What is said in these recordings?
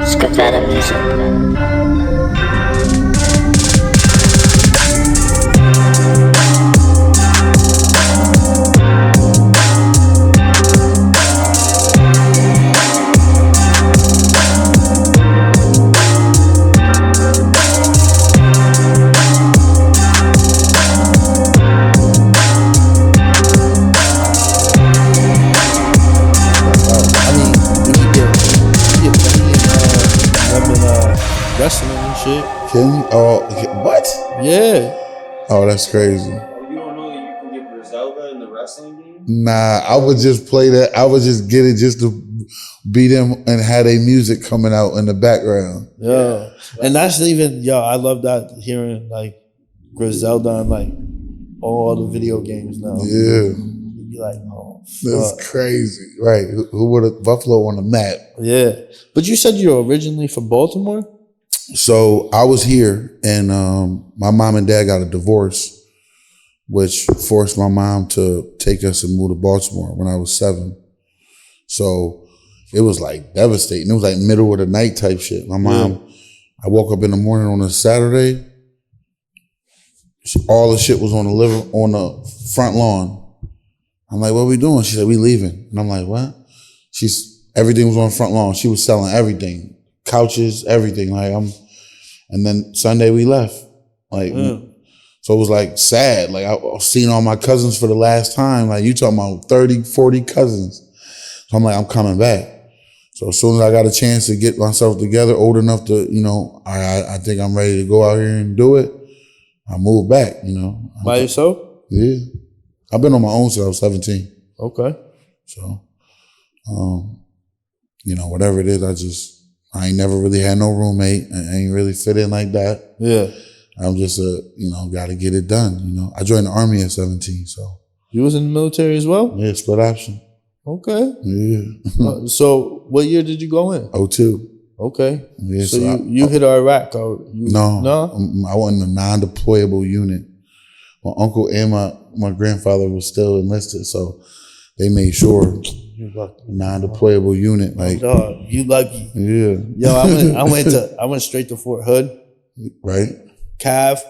Schematic music. Wrestling and shit. Can you? Oh, what? Yeah. Oh, that's crazy. You don't know that you can get Griselda in the wrestling game? Nah, I would just play that. I would just get it just to beat them and have their music coming out in the background. Yeah. And that's even, I love that hearing like Griselda on like all the video games now. Yeah. You'd be like, oh, that's crazy. Right. Who would have Buffalo on the map? Yeah. But you said you were originally from Baltimore? So I was here and my mom and dad got a divorce, which forced my mom to take us and move to Baltimore when I was 7. So it was like devastating. It was like middle of the night type shit. My mom, I woke up in the morning on a Saturday. All the shit was on the front lawn. I'm like, what are we doing? She said, we leaving. And I'm like, what? Everything was on the front lawn. She was selling everything. Couches, everything. And then Sunday we left. So it was like sad. Like I was seeing all my cousins for the last time. Like you talking about 30, 40 cousins. So I'm like, I'm coming back. So as soon as I got a chance to get myself together, old enough to, I think I'm ready to go out here and do it, I moved back, By yourself? Yeah. I've been on my own since I was 17. Okay. So, whatever it is, I ain't never really had no roommate. I ain't really fit in like that. Yeah. I'm just got to get it done. I joined the Army at 17, so. You was in the military as well? Yeah, split option. Okay. Yeah. So what year did you go in? 02. Okay. Yeah, so you hit Iraq? Or No. I wasn't a non-deployable unit. My uncle and my grandfather was still enlisted, so they made sure non-deployable unit. Like, dog, you lucky. Yeah. Yo, I went straight to Fort Hood. Right. Cav.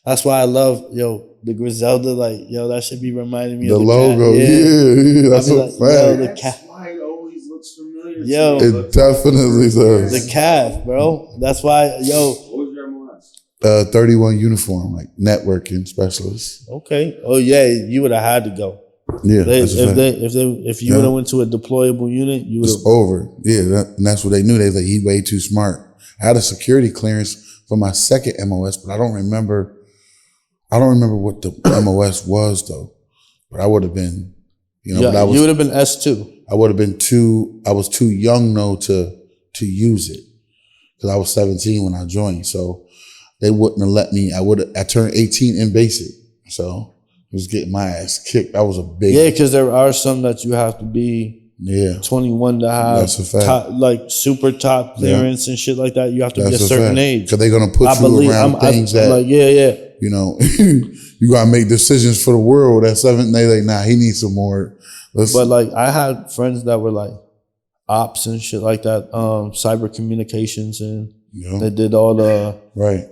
That's why I love the Griselda. Like, that should be reminding me the of the logo. Cav. Yeah, that's a fact. That's why it always looks familiar. It definitely does. The Cav, bro. That's why, What was your MOS? 31 uniform, like networking specialist. Okay. Oh yeah, you would have had to go. Yeah, if you would have went to a deployable unit, you would have. It's over. Yeah, and that's what they knew. They was like, he way too smart. I had a security clearance for my second MOS, but I don't remember what the MOS was though. But I would have been, you would have been S2. I would have been I was too young though to use it because I was 17 when I joined. So they wouldn't have let me. I turned 18 in basic, so. Was getting my ass kicked. That was a big... Yeah, because there are some that you have to be 21 to have. That's a fact. Like super top clearance and shit like that. You have to be a certain fact. age. Because they're going to put you around things that... Like, you got to make decisions for the world. At 7, they like, nah, he needs some more. But like, I had friends that were like ops and shit like that, cyber communications, and they did all the... Right.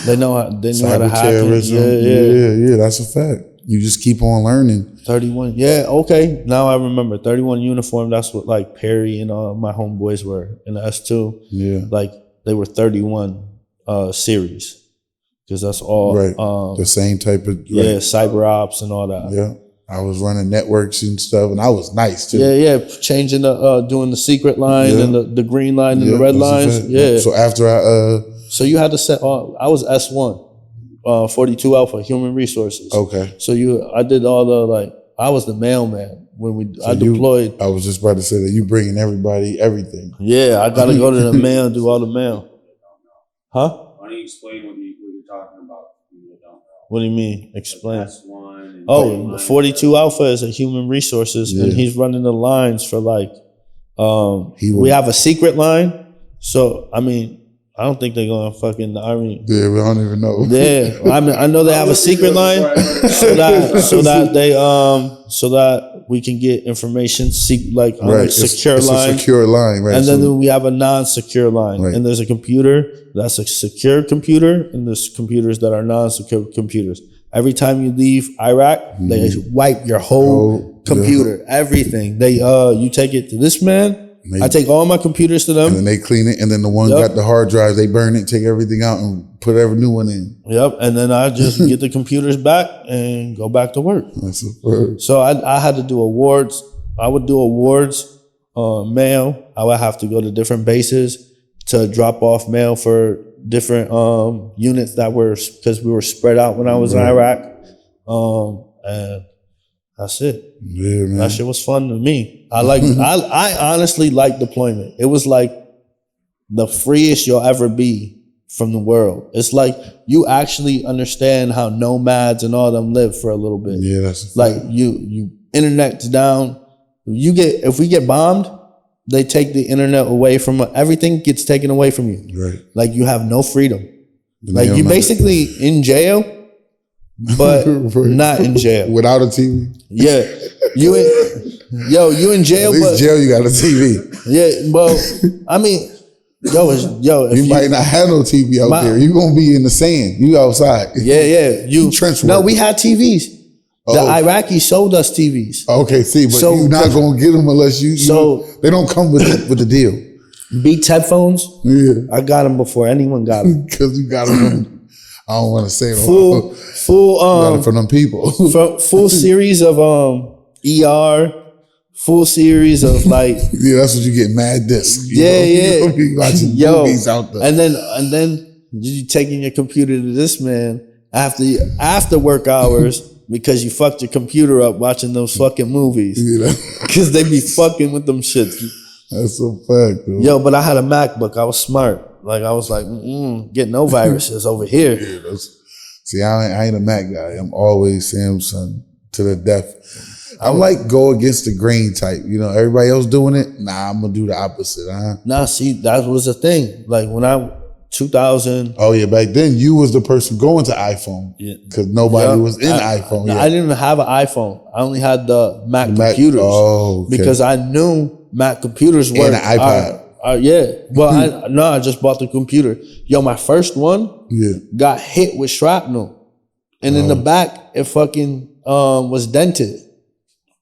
They know how to hack it. Yeah, that's a fact. You just keep on learning. 31. Yeah, okay. Now I remember. 31 uniform, that's what like Perry and my homeboys were in the S2. Yeah. Like they were 31 series. Because that's all the same type of cyber ops and all that. Yeah. I was running networks and stuff, and I was nice too. Yeah. Changing doing the secret line and the green line and the red lines. Yeah. So after so you had to set on. I was S1. 42 Alpha, Human Resources. Okay. So I did all the I was the mailman when I deployed. I was just about to say that you bringing everybody everything. Yeah, I got to go to the mail and do all the mail. Huh? Why don't you explain what you're talking about? What do you mean? Explain. The 42 Alpha is a Human Resources, and he's running the lines for we have a secret line. So I mean, I don't think they're going fucking the army. Yeah, we don't even know. Yeah, I know they have a secret line so that we can get information, like Right, secure it's line. a secure line, right? And then we have a non-secure line. Right. And there's a computer that's a secure computer, and there's computers that are non-secure computers. Every time you leave Iraq, they wipe your whole computer, everything. They you take it to this man. I take all my computers to them. And then they clean it, and then the one got the hard drive, they burn it, take everything out, and put every new one in. Yep, and then I just get the computers back and go back to work. That's a word. So I had to do awards. I would do awards, mail. I would have to go to different bases to drop off mail for different units that were, because we were spread out when I was in Iraq. And that's it. Yeah, man. That shit was fun to me. I honestly like deployment. It was like the freest you'll ever be from the world. It's like you actually understand how nomads and all them live for a little bit. Yeah, that's like you internet's down. If we get bombed, they take the internet away from everything gets taken away from you. right. Like you have no freedom. Then Like they you don't basically in jail, but not in jail. without a TV. Yeah, you in jail, At least but jail, you got a TV. yeah. Well, I mean, if You might not have no TV out there. You gonna be in the sand. You outside. Yeah. Trench No, work. we had TVs. The Iraqis sold us TVs. Okay, see, but So- you're not gonna get them unless they don't come with the deal. Beats headphones. Yeah, I got them before anyone got them. because you got them. I don't want to say it. Full Got it from them people. full series of ER, full series of like Yeah, that's what you get. Mad disc. You know, you watching movies out there. and then you taking your computer to this man after work hours because you fucked your computer up watching those fucking movies. You know? Because they be fucking with them shits. That's a fact, though. Yo, but I had a MacBook. I was smart. Like I was like, get no viruses over here. Yeah, see, I ain't a Mac guy. I'm always Samsung to the death. I'm like go against the grain type. You know, everybody else doing it. Nah, I'm gonna do the opposite. Nah, see, that was the thing. Like when 2000. Oh yeah, back then you was the person going to iPhone because nobody was in iPhone. I didn't even have an iPhone. I only had the Mac computers. Oh, okay. Because I knew Mac computers were and an iPod. Yeah. Well, I just bought the computer. Yo, my first one got hit with shrapnel, and in the back it fucking was dented.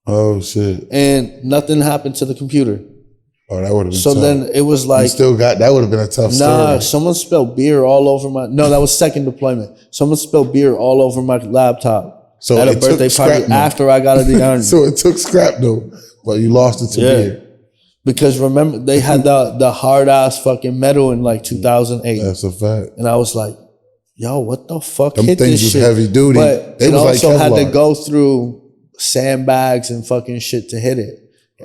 Oh shit! And nothing happened to the computer. Oh, that would have been so tough. then it was like, you still got that. Would have been a tough story. Someone spilled beer all over my. No, that was second deployment. Someone spilled beer all over my laptop. So at a it took birthday party scrap after I got out of the army. So it took scrap though, but you lost it to beer. Because remember they had the hard ass fucking metal in like 2008. That's a fact. And I was like, yo, what the fuck Them hit things this was shit? heavy duty. But They it was also like had to Kevlar. go through sandbags and fucking shit to hit it.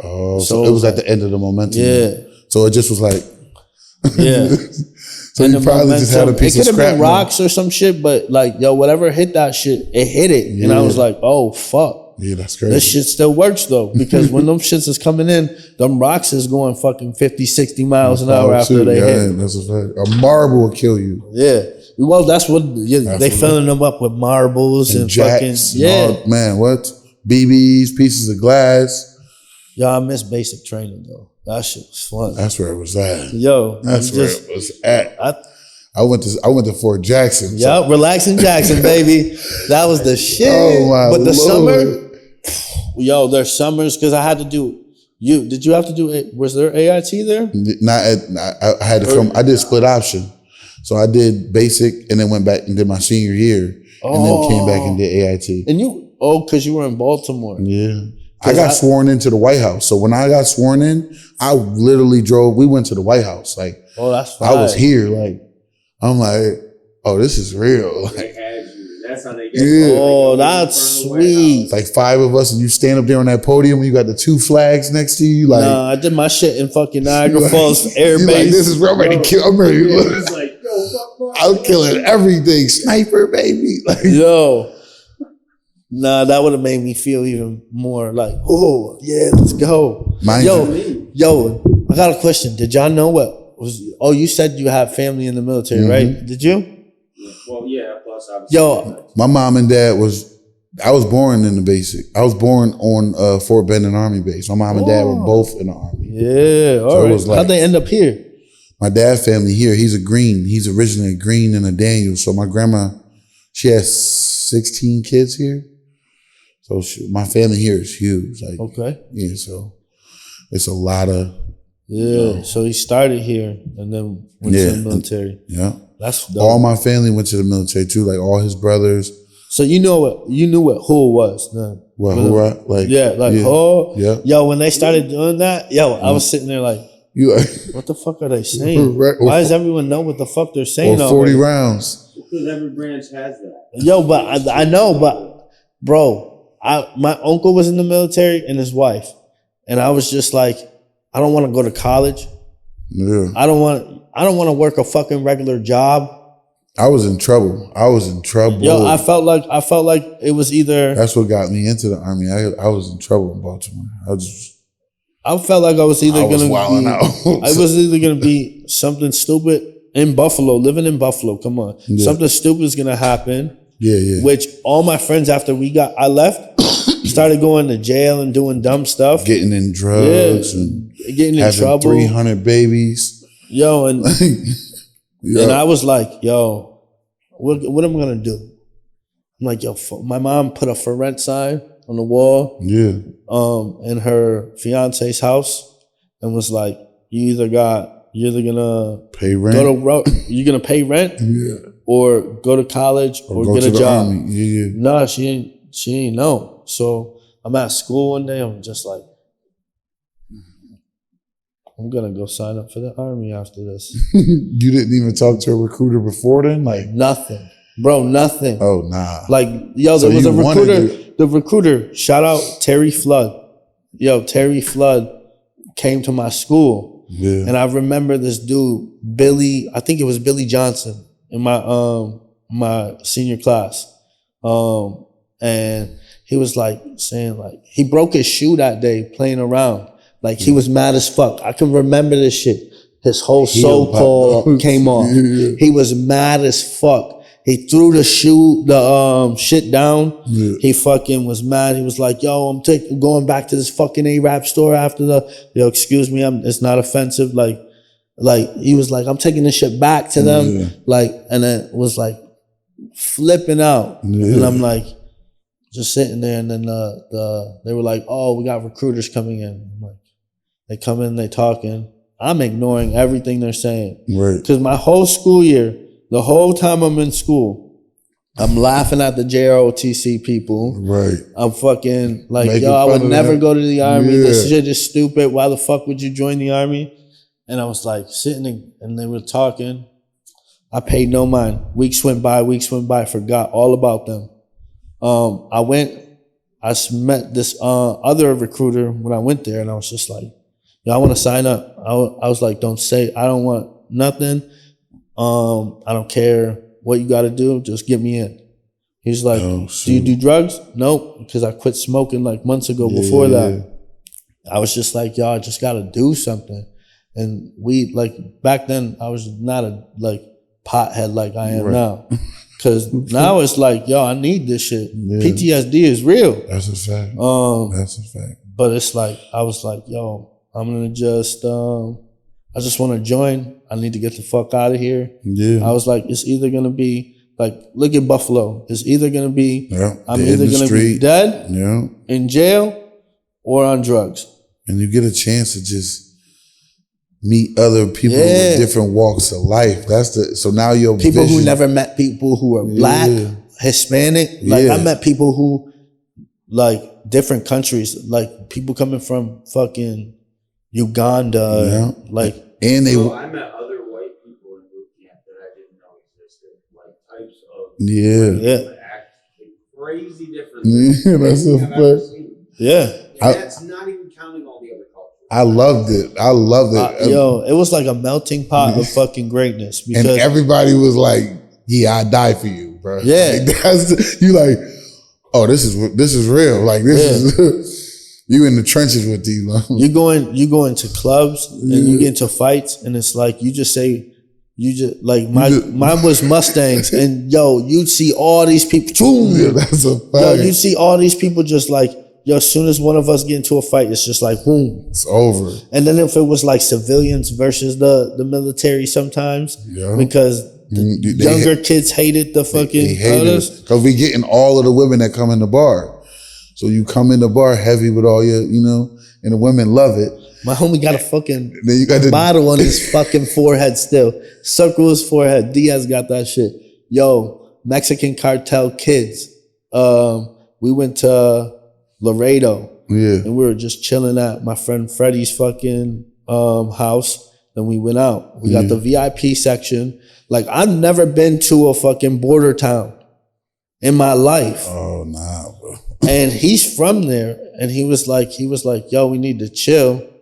Oh, so it was at the end of the momentum. Yeah. So it just was like, Yeah. so And you the probably just had a momentum, piece of it could have scrap. been rocks or some shit, but like, yo, whatever hit that shit, it hit it. And I was like, oh, fuck. Yeah, that's crazy. This shit still works though, because when them shits is coming in, them rocks is going fucking 50, 60 miles an hour after they hit. That's a fact. A marble will kill you. Yeah. Well, that's what they filling them up with marbles and fucking Man, what? BBs, pieces of glass. Yo, I miss basic training though. That shit was fun. That's where it was at. Yo, That's where it was at. I went to Fort Jackson. Yo, relaxing Jackson, baby. That was the shit. Oh my But the Lord. summer, yo, there's summers because I had to do. Did you have to do it? Was there AIT there? I had to come. I did split option, so I did basic and then went back and did my senior year, and then came back and did AIT. And because you were in Baltimore. Yeah, I got sworn into the White House. So when I got sworn in, I literally drove. We went to the White House. Like, that's I was here. Like, I'm like, oh, this is real. Like, that's how they get it. Oh, that's sweet. It's like 5 of us, and you stand up there on that podium, and you got the 2 flags next to you. Like, Nah, I did my shit in fucking Niagara Falls Air you Base. like, this is where I'm ready to kill. I'm ready. He's like, yo, fuck. I'm killing everything. Sniper, baby. Like, Yo. Nah, that would have made me feel even more like, oh, yeah, let's go. Mind Yo, I got a question. Did y'all know what you said you have family in the military, right? Did you? Well, yeah. Plus, obviously. Yo, My mom and dad I was born in the basic. I was born on Fort Benning Army Base. My mom and dad were both in the Army. yeah, all So it right. was like- How'd they end up here? My dad's family here, he's a Green. He's originally a Green and a Daniel. So my grandma, she has 16 kids here. So my family here is huge. Like, Okay. yeah, so it's a lot of, Yeah, so he started here and then went to the military. yeah. That's dope. All my family went to the military too, like all his brothers. So you knew what Hull was then. What, who are, like, Hull. Yeah. Yo, when they started doing that, I was sitting there like, You what the fuck are they saying? Right. Why does everyone know what the fuck they're saying? or 40 already? rounds. Because every branch has that. Yo, but I know, but bro, my uncle was in the military and his wife, and I was just like, I don't want to go to college. Yeah. I don't want to work a fucking regular job. I was in trouble. Yo, I felt like it was either. That's what got me into the Army. I was in trouble in Baltimore. I felt like I was either gonna wilding out. I was either gonna be something stupid in Buffalo, living in Buffalo. Come on, something stupid is gonna happen. Yeah. Which all my friends after I left, started going to jail and doing dumb stuff, Getting in drugs and getting in having trouble. 300 babies. Yo, and Yeah. and I was like, yo, what am I gonna do? I'm like, yo, my mom put a for rent sign on the wall, in her fiance's house, and was like, you're either gonna Pay rent. you're gonna pay rent, or go to college, or go get to a the job. Army. Yeah. Nah, she ain't know. So I'm at school one day. I'm just like, I'm gonna go sign up for the Army after this. You didn't even talk to a recruiter before then? Like, Nothing, bro. Nothing. oh, nah. Like, yo, So there was a you wanted recruiter. The recruiter, shout out Terry Flood. Yo, Terry Flood came to my school, and I remember this dude, Billy. I think it was Billy Johnson in my senior class, and he was like saying like he broke his shoe that day playing around. Like he was mad as fuck. I can remember this shit. His whole soul call came off. He was mad as fuck. He threw the shit down. He fucking was mad. He was like, yo, I'm going back to this fucking A-Rap store after excuse me, it's not offensive. Like he was like, I'm taking this shit back to them. Like, and it was like flipping out. And I'm like, just sitting there. And then they were like, oh, we got recruiters coming in. I'm like, they come in, they talking. I'm ignoring everything they're saying. Right. Because my whole school year, the whole time I'm in school, I'm laughing at the JROTC people. Right. I'm fucking like, Making yo, I would fun of never them. go to the Army. Yeah. This shit is stupid. Why the fuck would you join the Army? And I was like sitting and they were talking. I paid no mind. Weeks went by, forgot all about them. I met this other recruiter when I went there, and I was just like, yo, I want to sign up. I was like, don't say, I don't want nothing. I don't care what you got to do. Just get me in. He's like, do you do drugs? Nope, because I quit smoking like months ago before that. I was just like, yo, I just got to do something. And back then, I was not a pothead like I am now. Because now it's like, yo, I need this shit. PTSD is real. That's a fact. That's a fact. But it's like, I was like, yo, I'm going to just, I just want to join. I need to get the fuck out of here. I was like, it's either going to be, like, look at Buffalo. It's either going to be, I'm either going to be dead, in jail, or on drugs. And you get a chance to just meet other people with different walks of life. So now your people vision, who never met people who are black, Hispanic. Like I met people who different countries, like people coming from fucking Uganda, and they. I met other white people in boot camp that I didn't know existed, like types of act crazy different. That's a fact. And that's not even counting all the other cultures. I loved it. Yo, it was like a melting pot of fucking greatness. Because and everybody was like, yeah, I die for you, bro. Yeah. You like, oh, this is real. Like this is You in the trenches with these. You go into clubs and you get into fights, and it's like you just say. Mine was Mustangs, and you'd see all these people. Yeah, that's a fact. You'd see all these people just like, as soon as one of us get into a fight, it's just like, boom. It's over. And then if it was like civilians versus the military sometimes, because younger kids hated the fucking others. Because we getting all of the women that come in the bar. So you come in the bar heavy with all your, and the women love it. My homie got a fucking bottle on his fucking forehead still. Circle his forehead. Diaz got that shit. Mexican cartel kids. We went to Laredo. Yeah. And we were just chilling at my friend Freddie's fucking house. Then we went out. We got the VIP section. Like, I've never been to a fucking border town in my life. Oh, nah, bro. And he's from there. And he was like, yo, we need to chill.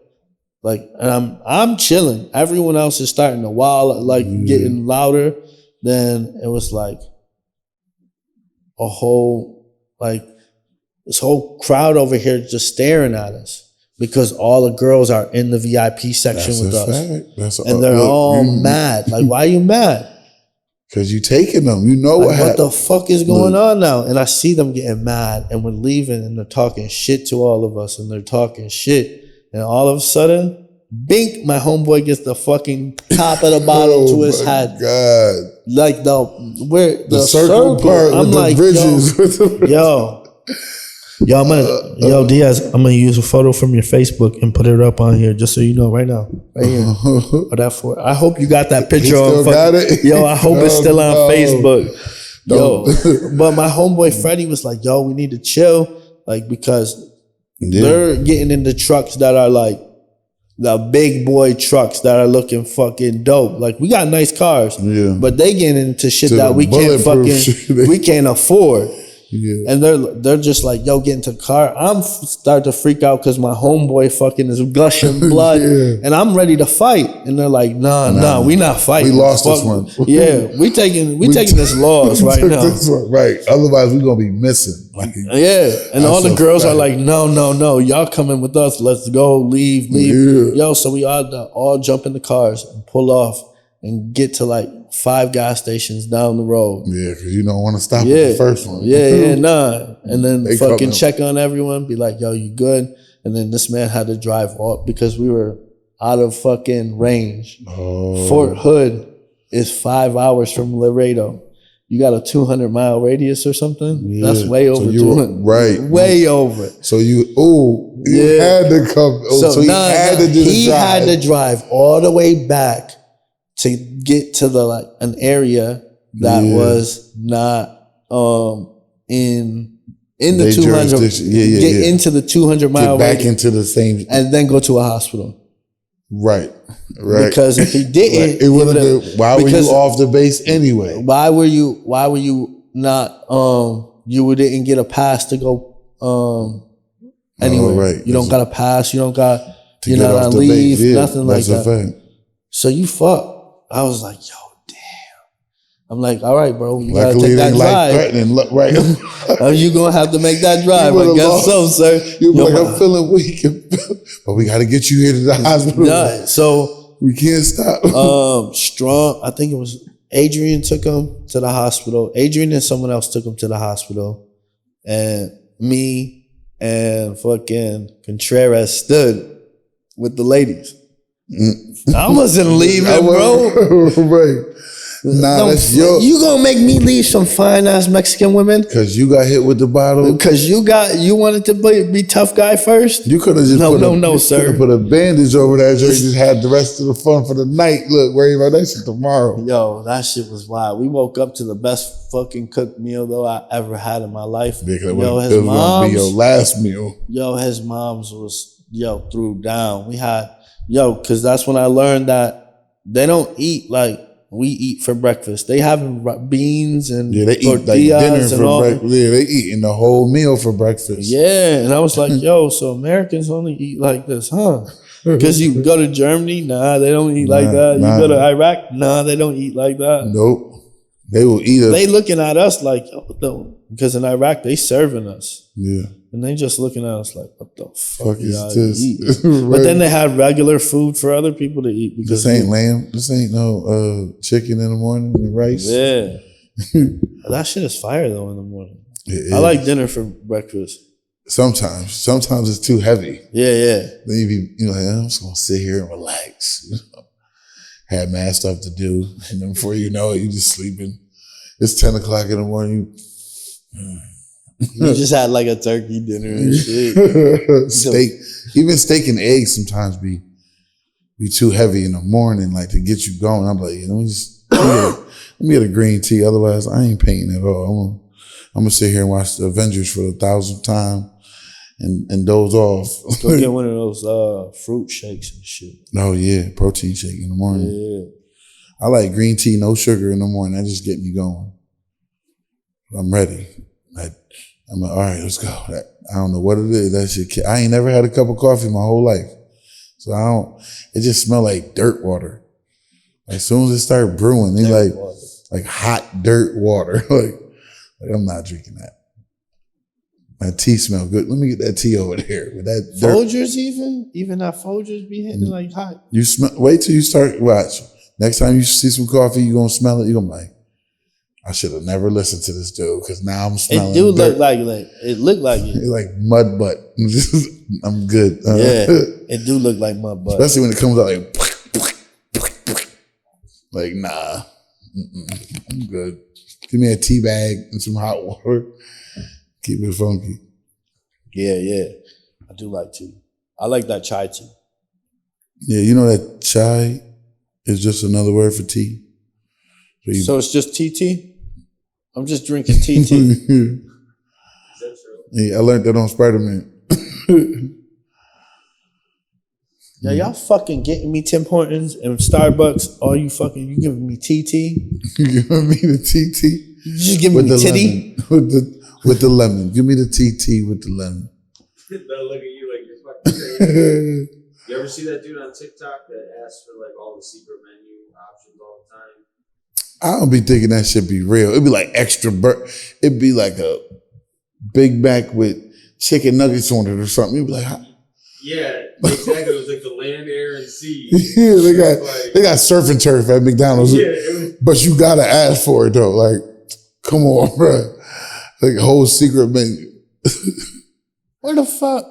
Like, and I'm chilling. Everyone else is starting to wild, like getting louder. Then it was like a whole, like this whole crowd over here just staring at us because all the girls are in the VIP section with us. And they're all mad. Like, why are you mad? Because you taking them. You know what the fuck is going on now? And I see them getting mad and we're leaving and they're talking shit to all of us and they're talking shit. And all of a sudden, bink, my homeboy gets the fucking top of the bottle to his head. God. Like the circle part I'm with like, the bridges. Yo, Diaz, I'm gonna use a photo from your Facebook and put it up on here just so you know right now. Right here. I hope you got that picture on it? Yo, I hope it's still on Facebook. Yo. But my homeboy Freddie was like, yo, we need to chill. Like, because they're getting into trucks that are like the big boy trucks that are looking fucking dope. Like, we got nice cars, but they getting into shit that we can't afford. Yeah. And they're just like, yo, get into the car. I'm start to freak out because my homeboy fucking is gushing blood, and I'm ready to fight. And they're like, nah, we not fighting. We lost this one. Yeah, we taking this loss right now. Right. Otherwise, we're gonna be missing. And all the girls are like, no, y'all coming with us. Let's go, leave. Yeah. Yo, so we all jump in the cars and pull off and get to like 5 gas stations down the road. Yeah, because you don't want to stop at the first one. Nah. And then fucking check on everyone, be like, yo, you good? And then this man had to drive off because we were out of fucking range. Fort Hood is 5 hours from Laredo. You got a 200-mile radius or something? Yeah. That's way over 200. Right. Way over. So you had to come. He had to drive all the way back to get to an area that was not in the 200. Get into the 200-mile back into the same, and then go to a hospital. Right. Because if he didn't, it would have been. Why were you off the base anyway? Why were you not? You didn't get a pass to go. Anyway, you don't got a pass. You don't got. You're not on leave. Nothing like that. Fact. So you fuck. I was like, yo, damn. I'm like, all right, bro, you gotta take that drive. Are you gonna have to make that drive? I guess so, sir. You're like, I'm feeling weak, but we gotta get you here to the hospital. So we can't stop. Strong. I think it was Adrian took him to the hospital. Adrian and someone else took him to the hospital, and me and fucking Contreras stood with the ladies. I wasn't leaving, bro. Right. Nah, that's you gonna make me leave some fine ass Mexican women? Because you got hit with the bottle. Because you wanted to be tough guy first. You could have just sir. Put a bandage over there so you just had the rest of the fun for the night. Look, worry about that shit tomorrow. Yo, that shit was wild. We woke up to the best fucking cooked meal though I ever had in my life. Yo, his mom's gonna be your last meal. Yo, his mom's was threw down. We had. Because that's when I learned that they don't eat like we eat for breakfast. They having beans and they eat like dinner for breakfast. Yeah, they eating the whole meal for breakfast. Yeah, and I was like, yo, so Americans only eat like this, huh? Because you go to Germany, nah, they don't eat like that. You go to Iraq, nah, they don't eat like that. Nope. They will eat They looking at us like, because in Iraq, they serving us. Yeah. And they just looking at us like, what what the fuck is y'all this? eating? But then they have regular food for other people to eat. Because this ain't lamb. This ain't no chicken in the morning and rice. Yeah. That shit is fire though in the morning. I like dinner for breakfast. Sometimes it's too heavy. Yeah. Then you like, I'm just gonna sit here and relax. Had mad stuff to do, and then before you know it, you just sleeping. It's 10 o'clock in the morning. You just had like a turkey dinner and shit. Steak and eggs sometimes be too heavy in the morning, like to get you going. I'm like, let me get a green tea. Otherwise, I ain't painting at all. I'm gonna sit here and watch the Avengers for the 1,000th time and doze off. Go get one of those fruit shakes and shit. Oh yeah, protein shake in the morning. Yeah. I like green tea, no sugar in the morning. That just get me going. I'm ready. I'm like, all right, let's go. I don't know what it is. That shit. I ain't never had a cup of coffee my whole life, so it just smell like dirt water. As soon as it start brewing, it's like hot dirt water. like I'm not drinking that. That tea smell good. Let me get that tea over there with that dirt. Folgers even that Folgers be hitting like hot. You smell. Wait till you start. Watch. Next time you see some coffee, you gonna smell it. You gonna be like, I should have never listened to this dude because now I'm smelling. It do look like it looked like it. It's like mud butt. I'm good. Yeah, it do look like mud butt. Especially when it comes out like nah, I'm good. Give me a tea bag and some hot water. Keep it funky. Yeah. I do like tea. I like that chai tea. Yeah, you know that chai is just another word for tea. So it's just TT? I'm just drinking TT. Is that true? Yeah, I learned that on Spider-Man. Yeah, y'all fucking getting me Tim Hortons and Starbucks. All you giving me TT? You giving me the TT? You just giving me titty? With the lemon. Give me the TT with the lemon. They'll look at you like you're fucking crazy. You ever see that dude on TikTok that asks for like all the secret menu options all the time? I don't be thinking that should be real. It'd be like extra it'd be like a Big Mac with chicken nuggets on it or something. You'd be like, yeah, exactly. It was like the land, air, and sea. Yeah, they got surf and turf at McDonald's. Yeah, but you gotta ask for it though. Like, come on, bro. Like a whole secret menu. What the fuck?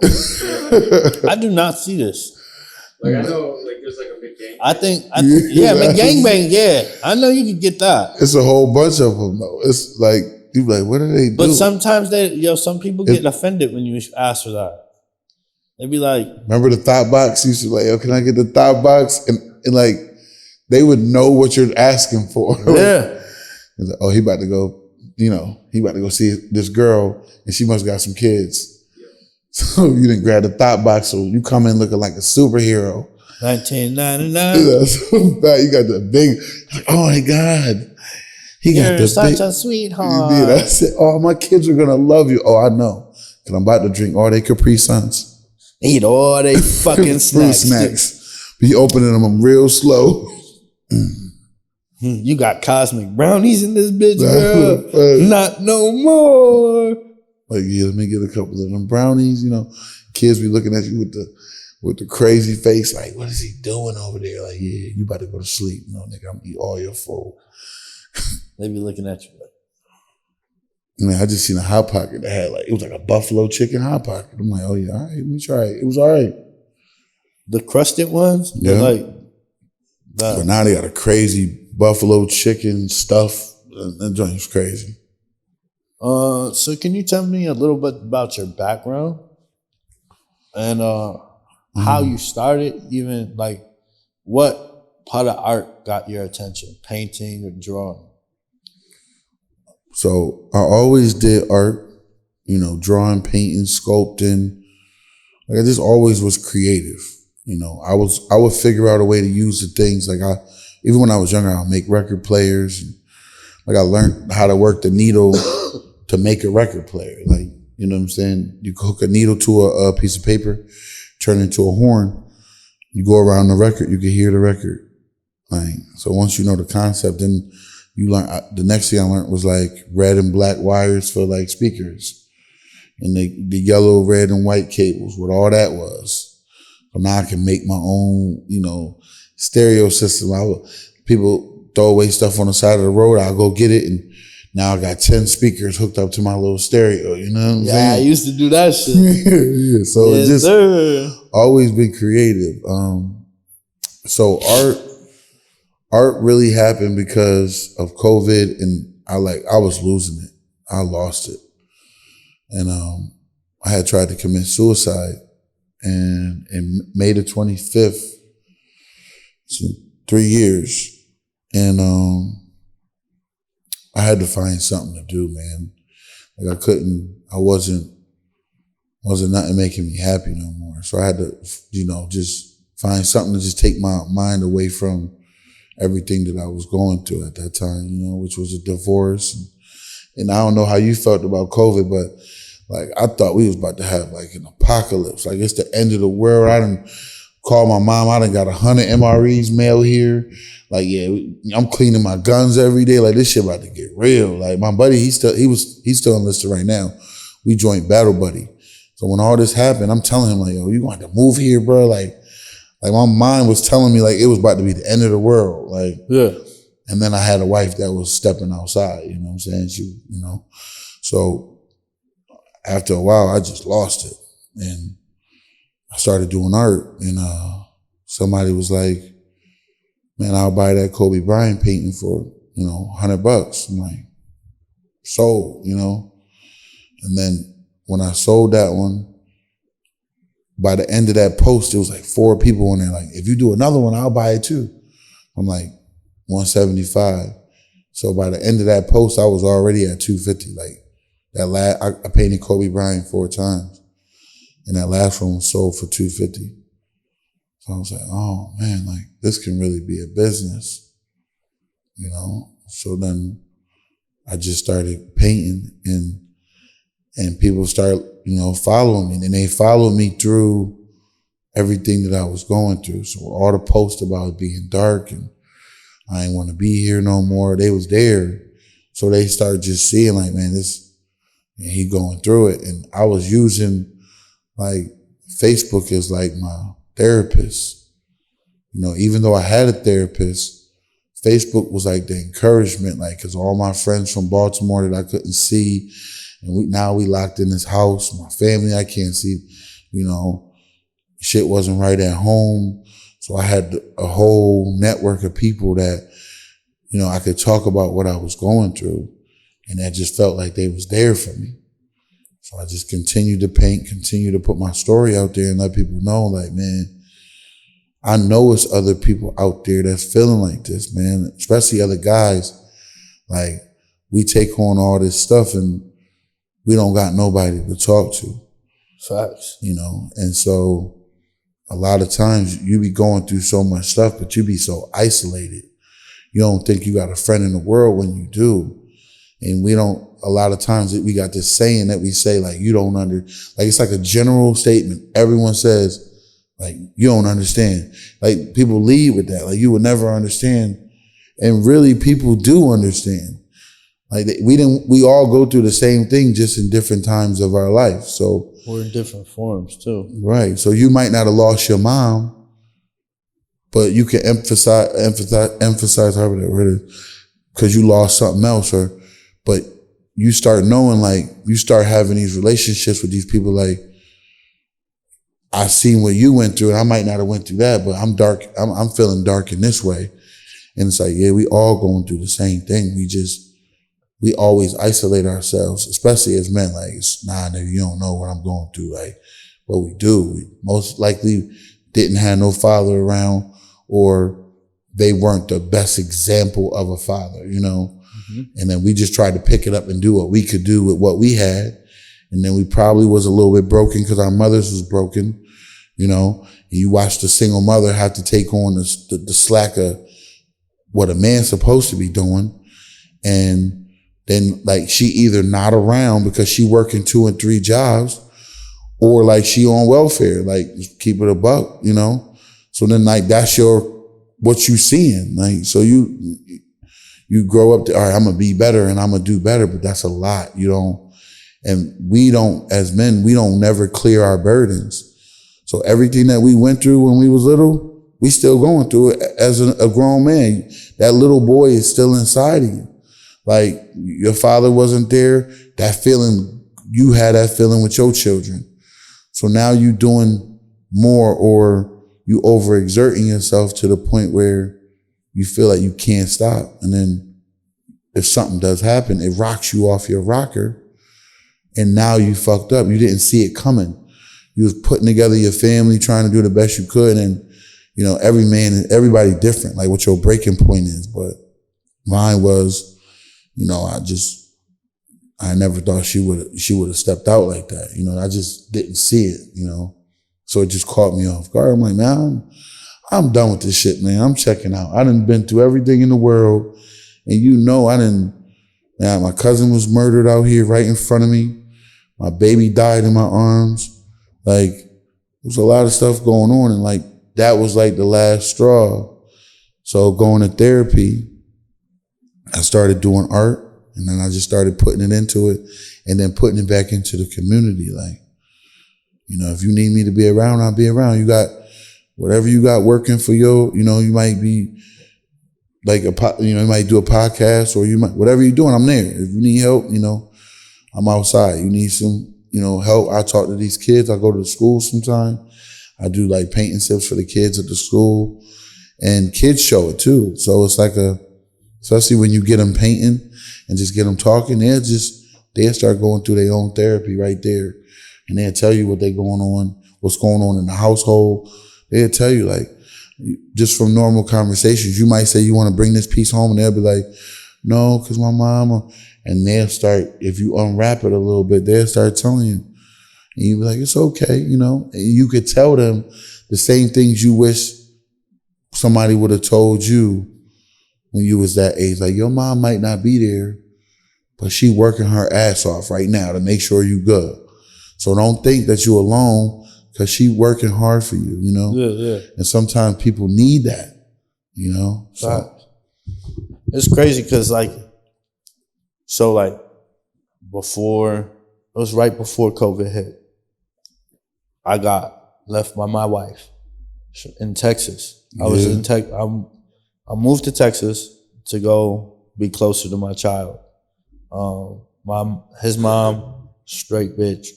I do not see this. Like I know, like there's like a big gang. McGangbang, yeah. I know you can get that. It's a whole bunch of them though. It's like you be like, what do they do? But sometimes some people get offended when you ask for that. They be like, remember the thought box? You used to be like, yo, can I get the thought box? And like they would know what you're asking for. Yeah. Like, oh, he about to go see this girl and she must got some kids. So you didn't grab the thought box, so you come in looking like a superhero. 1999. You got the big, like, oh my God. He got You're such big, a sweetheart. Yeah, I said, oh, my kids are gonna love you. Oh, I know. Cause I'm about to drink all they Capri Suns. Eat all they fucking snacks. Be opening them real slow. You got cosmic brownies in this bitch, girl. Not no more. Like, yeah, let me get a couple of them brownies. You know, kids be looking at you with the crazy face, like, what is he doing over there? Like, yeah, you about to go to sleep. No, nigga, I'm gonna eat all your food. They be looking at you like. Man, I just seen a Hot Pocket that had it was like a buffalo chicken Hot Pocket. I'm like, oh yeah, all right, let me try it. It was all right. The crusted ones? Yeah. But now they got a crazy buffalo chicken stuff. That joint is crazy. So can you tell me a little bit about your background and how you started, even like what part of art got your attention, painting or drawing? So I always did art, drawing, painting, sculpting. Like I just always was creative. I would figure out a way to use the things. Like even when I was younger, I'd make record players. Like I learned how to work the needle to make a record player. Like, you know what I'm saying? You hook a needle to a piece of paper, turn it into a horn. You go around the record, you can hear the record. Like, so once you know the concept, then you learn. The next thing I learned was like red and black wires for like speakers. and the yellow, red, and white cables, what all that was. So now I can make my own, stereo system. People throw away stuff on the side of the road. I'll go get it, and now I got 10 speakers hooked up to my little stereo. You know what I'm saying? I used to do that shit. Yeah, so yes, it's just sir. always been creative. So art really happened because of COVID, and I was losing it. I lost it. And I had tried to commit suicide, and in May the 25th, so 3 years, and I had to find something to do, man. Like I wasn't nothing making me happy no more. So I had to, just find something to just take my mind away from everything that I was going through at that time, which was a divorce. And I don't know how you felt about COVID, but like I thought we was about to have like an apocalypse. Like it's the end of the world. I done called my mom. I done got 100 MREs mailed here. Like, yeah, I'm cleaning my guns every day. Like this shit about to get real. Like my buddy, he's still enlisted right now. We joint battle buddy. So when all this happened, I'm telling him like, yo, you gonna have to move here, bro. Like my mind was telling me like it was about to be the end of the world. Like, yeah. And then I had a wife that was stepping outside, you know what I'm saying? So after a while, I just lost it. And I started doing art, and somebody was like, man, I'll buy that Kobe Bryant painting for, $100. I'm like, sold, And then when I sold that one, by the end of that post, it was like 4 people in there like, if you do another one, I'll buy it too. I'm like, 175. So by the end of that post, I was already at 250. Like I painted Kobe Bryant 4 times, and that last one was sold for 250. So I was like, oh man, like this can really be a business, So then I just started painting, and people start, following me, and they followed me through everything that I was going through. So all the posts about being dark and I ain't want to be here no more, they was there. So they started just seeing like, man, he going through it. And I was using like Facebook as like my therapist. Even though I had a therapist, Facebook was like the encouragement, like, cause all my friends from Baltimore that I couldn't see, and now we locked in this house, my family I can't see, shit wasn't right at home. So I had a whole network of people that, I could talk about what I was going through, and that just felt like they was there for me. So I just continued to paint, continued to put my story out there and let people know, like, man, I know it's other people out there that's feeling like this, man, especially other guys. Like, we take on all this stuff and we don't got nobody to talk to. Facts. And so a lot of times you be going through so much stuff, but you be so isolated. You don't think you got a friend in the world when you do. And a lot of times we got this saying that we say, like, it's like a general statement. Everyone says, like, you don't understand. Like, people lead with that. Like, you would never understand. And really, people do understand. Like, we all go through the same thing, just in different times of our life. So, or in different forms too. Right. So you might not have lost your mom, but you can emphasize however that word is, because you lost something else, but you start knowing, like, you start having these relationships with these people, like, I seen what you went through, and I might not have went through that, but I'm dark. I'm feeling dark in this way. And it's like, yeah, we all going through the same thing. We always isolate ourselves, especially as men. Like, nah, nigga, you don't know what I'm going through. Like, what we do, we most likely didn't have no father around, or they weren't the best example of a father, Mm-hmm. And then we just tried to pick it up and do what we could do with what we had. And then we probably was a little bit broken because our mothers was broken, and you watch the single mother have to take on the slack of what a man's supposed to be doing. And then, like, she either not around because she working 2 and 3 jobs, or like she on welfare, like, keep it a buck, So then, like, that's what you seeing. Like, so you grow up to, all right, I'm gonna be better and I'm gonna do better, but that's a lot. And as men, we don't never clear our burdens. So everything that we went through when we was little, we still going through it as a grown man. That little boy is still inside of you. Like, your father wasn't there. That feeling, you had that feeling with your children. So now you doing more, or you overexerting yourself to the point where you feel like you can't stop. And then if something does happen, it rocks you off your rocker. And now you fucked up. You didn't see it coming. You was putting together your family, trying to do the best you could. And, you know, everybody different, like what your breaking point is. But mine was, you know, I never thought she would have stepped out like that. You know, I just didn't see it, you know. So it just caught me off guard. I'm like, man, I'm done with this shit, man. I'm checking out. I done been through everything in the world. And you know, my cousin was murdered out here right in front of me. My baby died in my arms. Like, there was a lot of stuff going on, and like, that was like the last straw. So going to therapy, I started doing art, and then I just started putting it into it, and then putting it back into the community. Like, you know, if you need me to be around, I'll be around. You got whatever you got working for you. You know, you might be like you might do a podcast, or you might, whatever you're doing, I'm there. If you need help, you know, I'm outside. You need some, you know, help. I talk to these kids. I go to the school sometime. I do like painting tips for the kids at the school, and kids show it too. So it's like especially when you get them painting and just get them talking, they'll start going through their own therapy right there. And they'll tell you what's going on in the household. They'll tell you, like, just from normal conversations, you might say you want to bring this piece home, and they'll be like, no, because my mama. And they'll start, if you unwrap it a little bit, they'll start telling you. And you be like, it's okay, you know. And you could tell them the same things you wish somebody would have told you when you was that age. Like, your mom might not be there, but she working her ass off right now to make sure you good. So don't think that you alone, because she working hard for you, you know? Yeah. And sometimes people need that, you know? So it's crazy because like it was right before COVID hit. I got left by my wife in Texas. I was in I moved to Texas to go be closer to my child. His mom, straight bitch,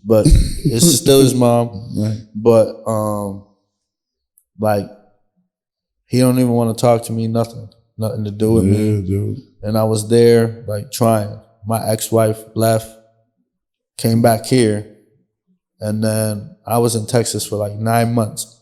but it's still his mom. Right. But like, he don't even want to talk to me. Nothing to do with me. Dude. And I was there, like, trying. My ex-wife left, came back here, and then I was in Texas for like 9 months.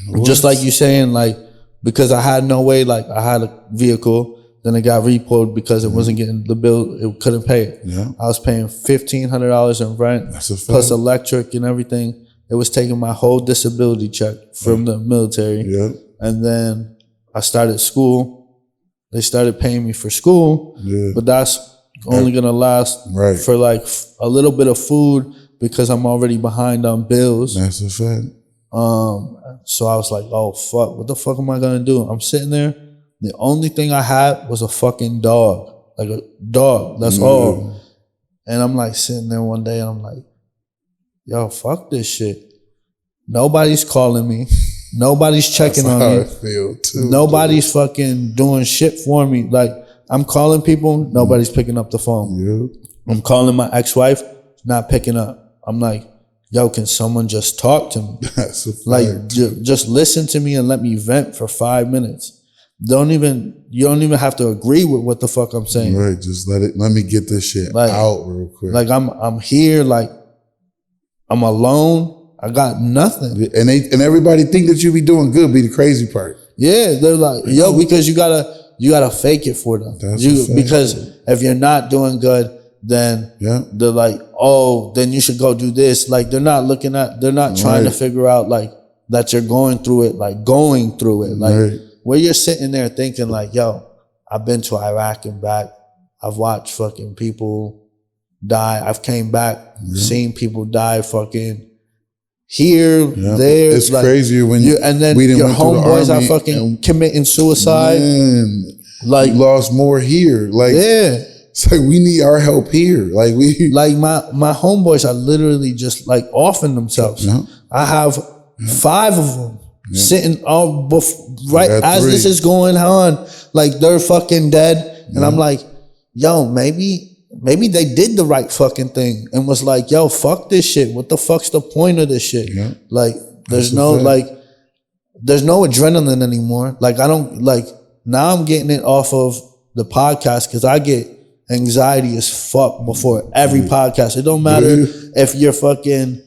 What? Just like you saying, like, because I had no way, like, I had a vehicle, then it got repoed because it wasn't getting the bill, it couldn't pay it. Yeah. I was paying $1,500 in rent, plus electric and everything. It was taking my whole disability check from the military. Yeah. And then I started school. They started paying me for school, but that's only gonna last for like a little bit of food because I'm already behind on bills. That's a fact. So I was like, oh fuck, what the fuck am I gonna do? I'm sitting there. The only thing I had was a fucking dog, like a dog. That's all. And I'm like sitting there one day, and I'm like, yo, fuck this shit. Nobody's calling me. Nobody's checking on me. I feel too, nobody's fucking doing shit for me. Like, I'm calling people, nobody's picking up the phone. Yeah. I'm calling my ex-wife, not picking up. I'm like, yo, can someone just talk to me? That's a fact. Like, just listen to me and let me vent for 5 minutes. You don't even have to agree with what the fuck I'm saying. Right, just let me get this shit out real quick. Like, I'm here, like, I'm alone. I got nothing. And everybody think that you be doing good, be the crazy part. Yeah, they're like, yo, because you gotta fake it for them. Because if you're not doing good, then they're like, oh, then you should go do this. Like, they're not trying to figure out like that you're going through it. Like where you're sitting there thinking like, yo, I've been to Iraq and back. I've watched fucking people die. I've came back, seen people die fucking here, there. It's like, crazy when and then your homeboys are fucking committing suicide. Man, like, you lost more here. Like, It's like we need our help here. Like my homeboys are literally just like offing themselves. Yeah. I have 5 of them sitting all right as 3. this is going on, like they're fucking dead, and I'm like, yo, maybe they did the right fucking thing and was like, yo, fuck this shit. What the fuck's the point of this shit? Yeah. Like, there's no adrenaline anymore. Like, I don't, like, now I'm getting it off of the podcast because I get anxiety as fuck before every podcast. It don't matter if you're fucking,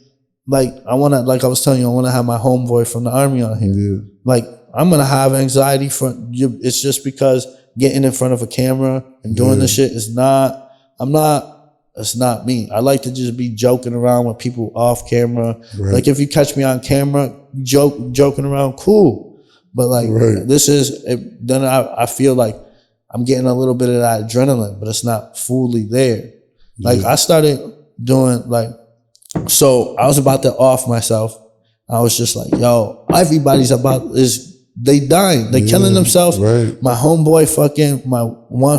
like, I was telling you, I want to have my homeboy from the Army on here. Yeah. Like, I'm going to have anxiety for you. It's just because getting in front of a camera and doing this shit is not, it's not me. I like to just be joking around with people off camera. Right. Like if you catch me on camera, joking around, cool. But like this is, then I feel like I'm getting a little bit of that adrenaline, but it's not fully there. Like I started doing like, so I was about to off myself. I was just like, yo, everybody's they dying. They killing themselves. Right. My one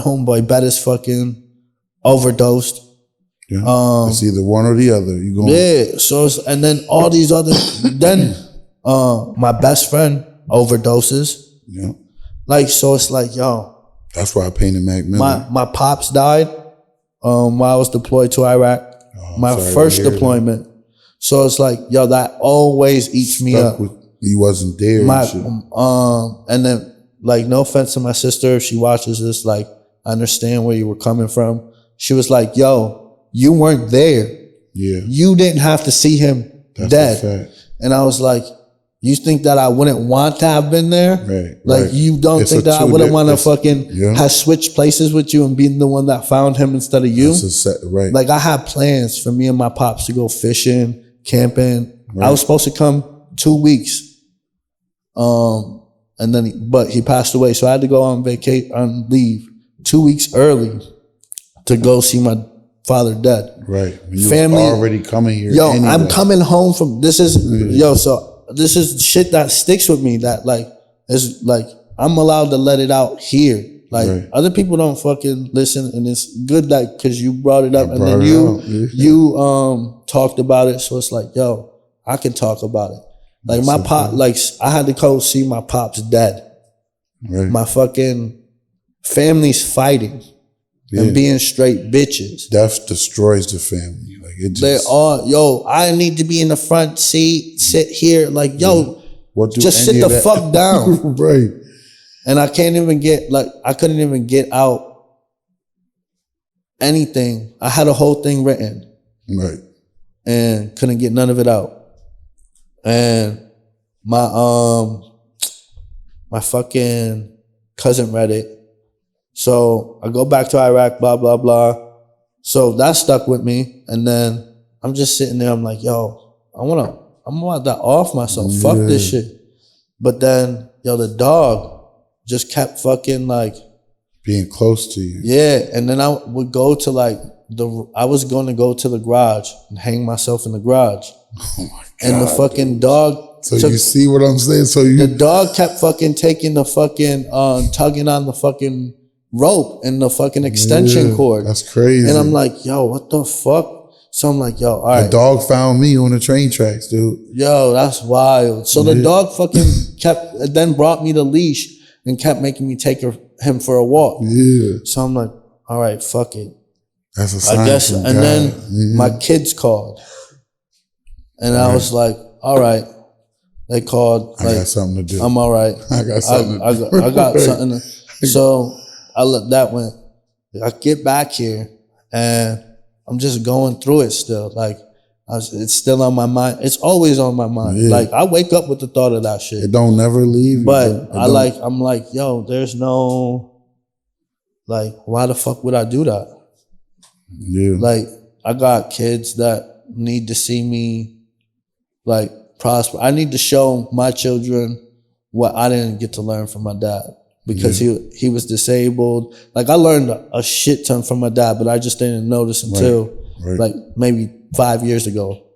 homeboy, Bettis fucking overdosed. Yeah. It's either one or the other. You going? Yeah. So and then all these other then my best friend overdoses. Yeah. Like so it's like, yo. That's why I painted Mac Miller. My pops died while I was deployed to Iraq. My first deployment. So it's like, yo, that always eats me up. You wasn't there. And then like no offense to my sister, if she watches this, like I understand where you were coming from. She was like, yo, you weren't there. Yeah. You didn't have to see him dead. And I was like, you think that I wouldn't want to have been there? Right. Like you don't think that I wouldn't want to fucking have switched places with you and being the one that found him instead of you? Right. Like I had plans for me and my pops to go fishing, camping. Right. I was supposed to come 2 weeks. And then but he passed away. So I had to go on leave 2 weeks early to go see my father dead. Right. You family already coming here. Yo, anyway. I'm coming home from so this is shit that sticks with me that like is like I'm allowed to let it out here. Like other people don't fucking listen, and it's good that because you brought it up and then you talked about it. So it's like, yo, I can talk about it. Like my pop, like I had to go see my pops dead. Right. My fucking family's fighting and being straight bitches. Death destroys the family. Like it just. They all, yo, I need to be in the front seat, sit here. Like, yo, just sit the fuck down. Right. And I couldn't even get out anything. I had a whole thing written. Right. And couldn't get none of it out. And my fucking cousin read it. So I go back to Iraq, blah, blah, blah. So that stuck with me. And then I'm just sitting there, I'm like, yo, I'm about to off myself. Fuck this shit. But then, yo, the dog just kept fucking like being close to you. Yeah. And then I would go to like I was going to go to the garage and hang myself in the garage. Oh my God. And the fucking dog. So you see what I'm saying? The dog kept fucking taking the fucking, tugging on the fucking rope and the fucking extension cord. That's crazy. And I'm like, yo, what the fuck? So I'm like, yo, all right. The dog found me on the train tracks, dude. Yo, that's wild. So the dog fucking then brought me the leash and kept making me take him for a walk. Yeah. So I'm like, all right, fuck it. That's a sign. I guess. And then my kids called. And I was like, all right. They called. I got something to do. I'm all right. I got something to do. I got something. So I let that went. I get back here and I'm just going through it still. Like it's still on my mind. It's always on my mind. Yeah. Like I wake up with the thought of that shit. It don't never leave. But I'm like, yo, there's no, like, why the fuck would I do that? Yeah. Like I got kids that need to see me like prosper. I need to show my children what I didn't get to learn from my dad because he was disabled. Like I learned a shit ton from my dad, but I just didn't notice until like maybe 5 years ago.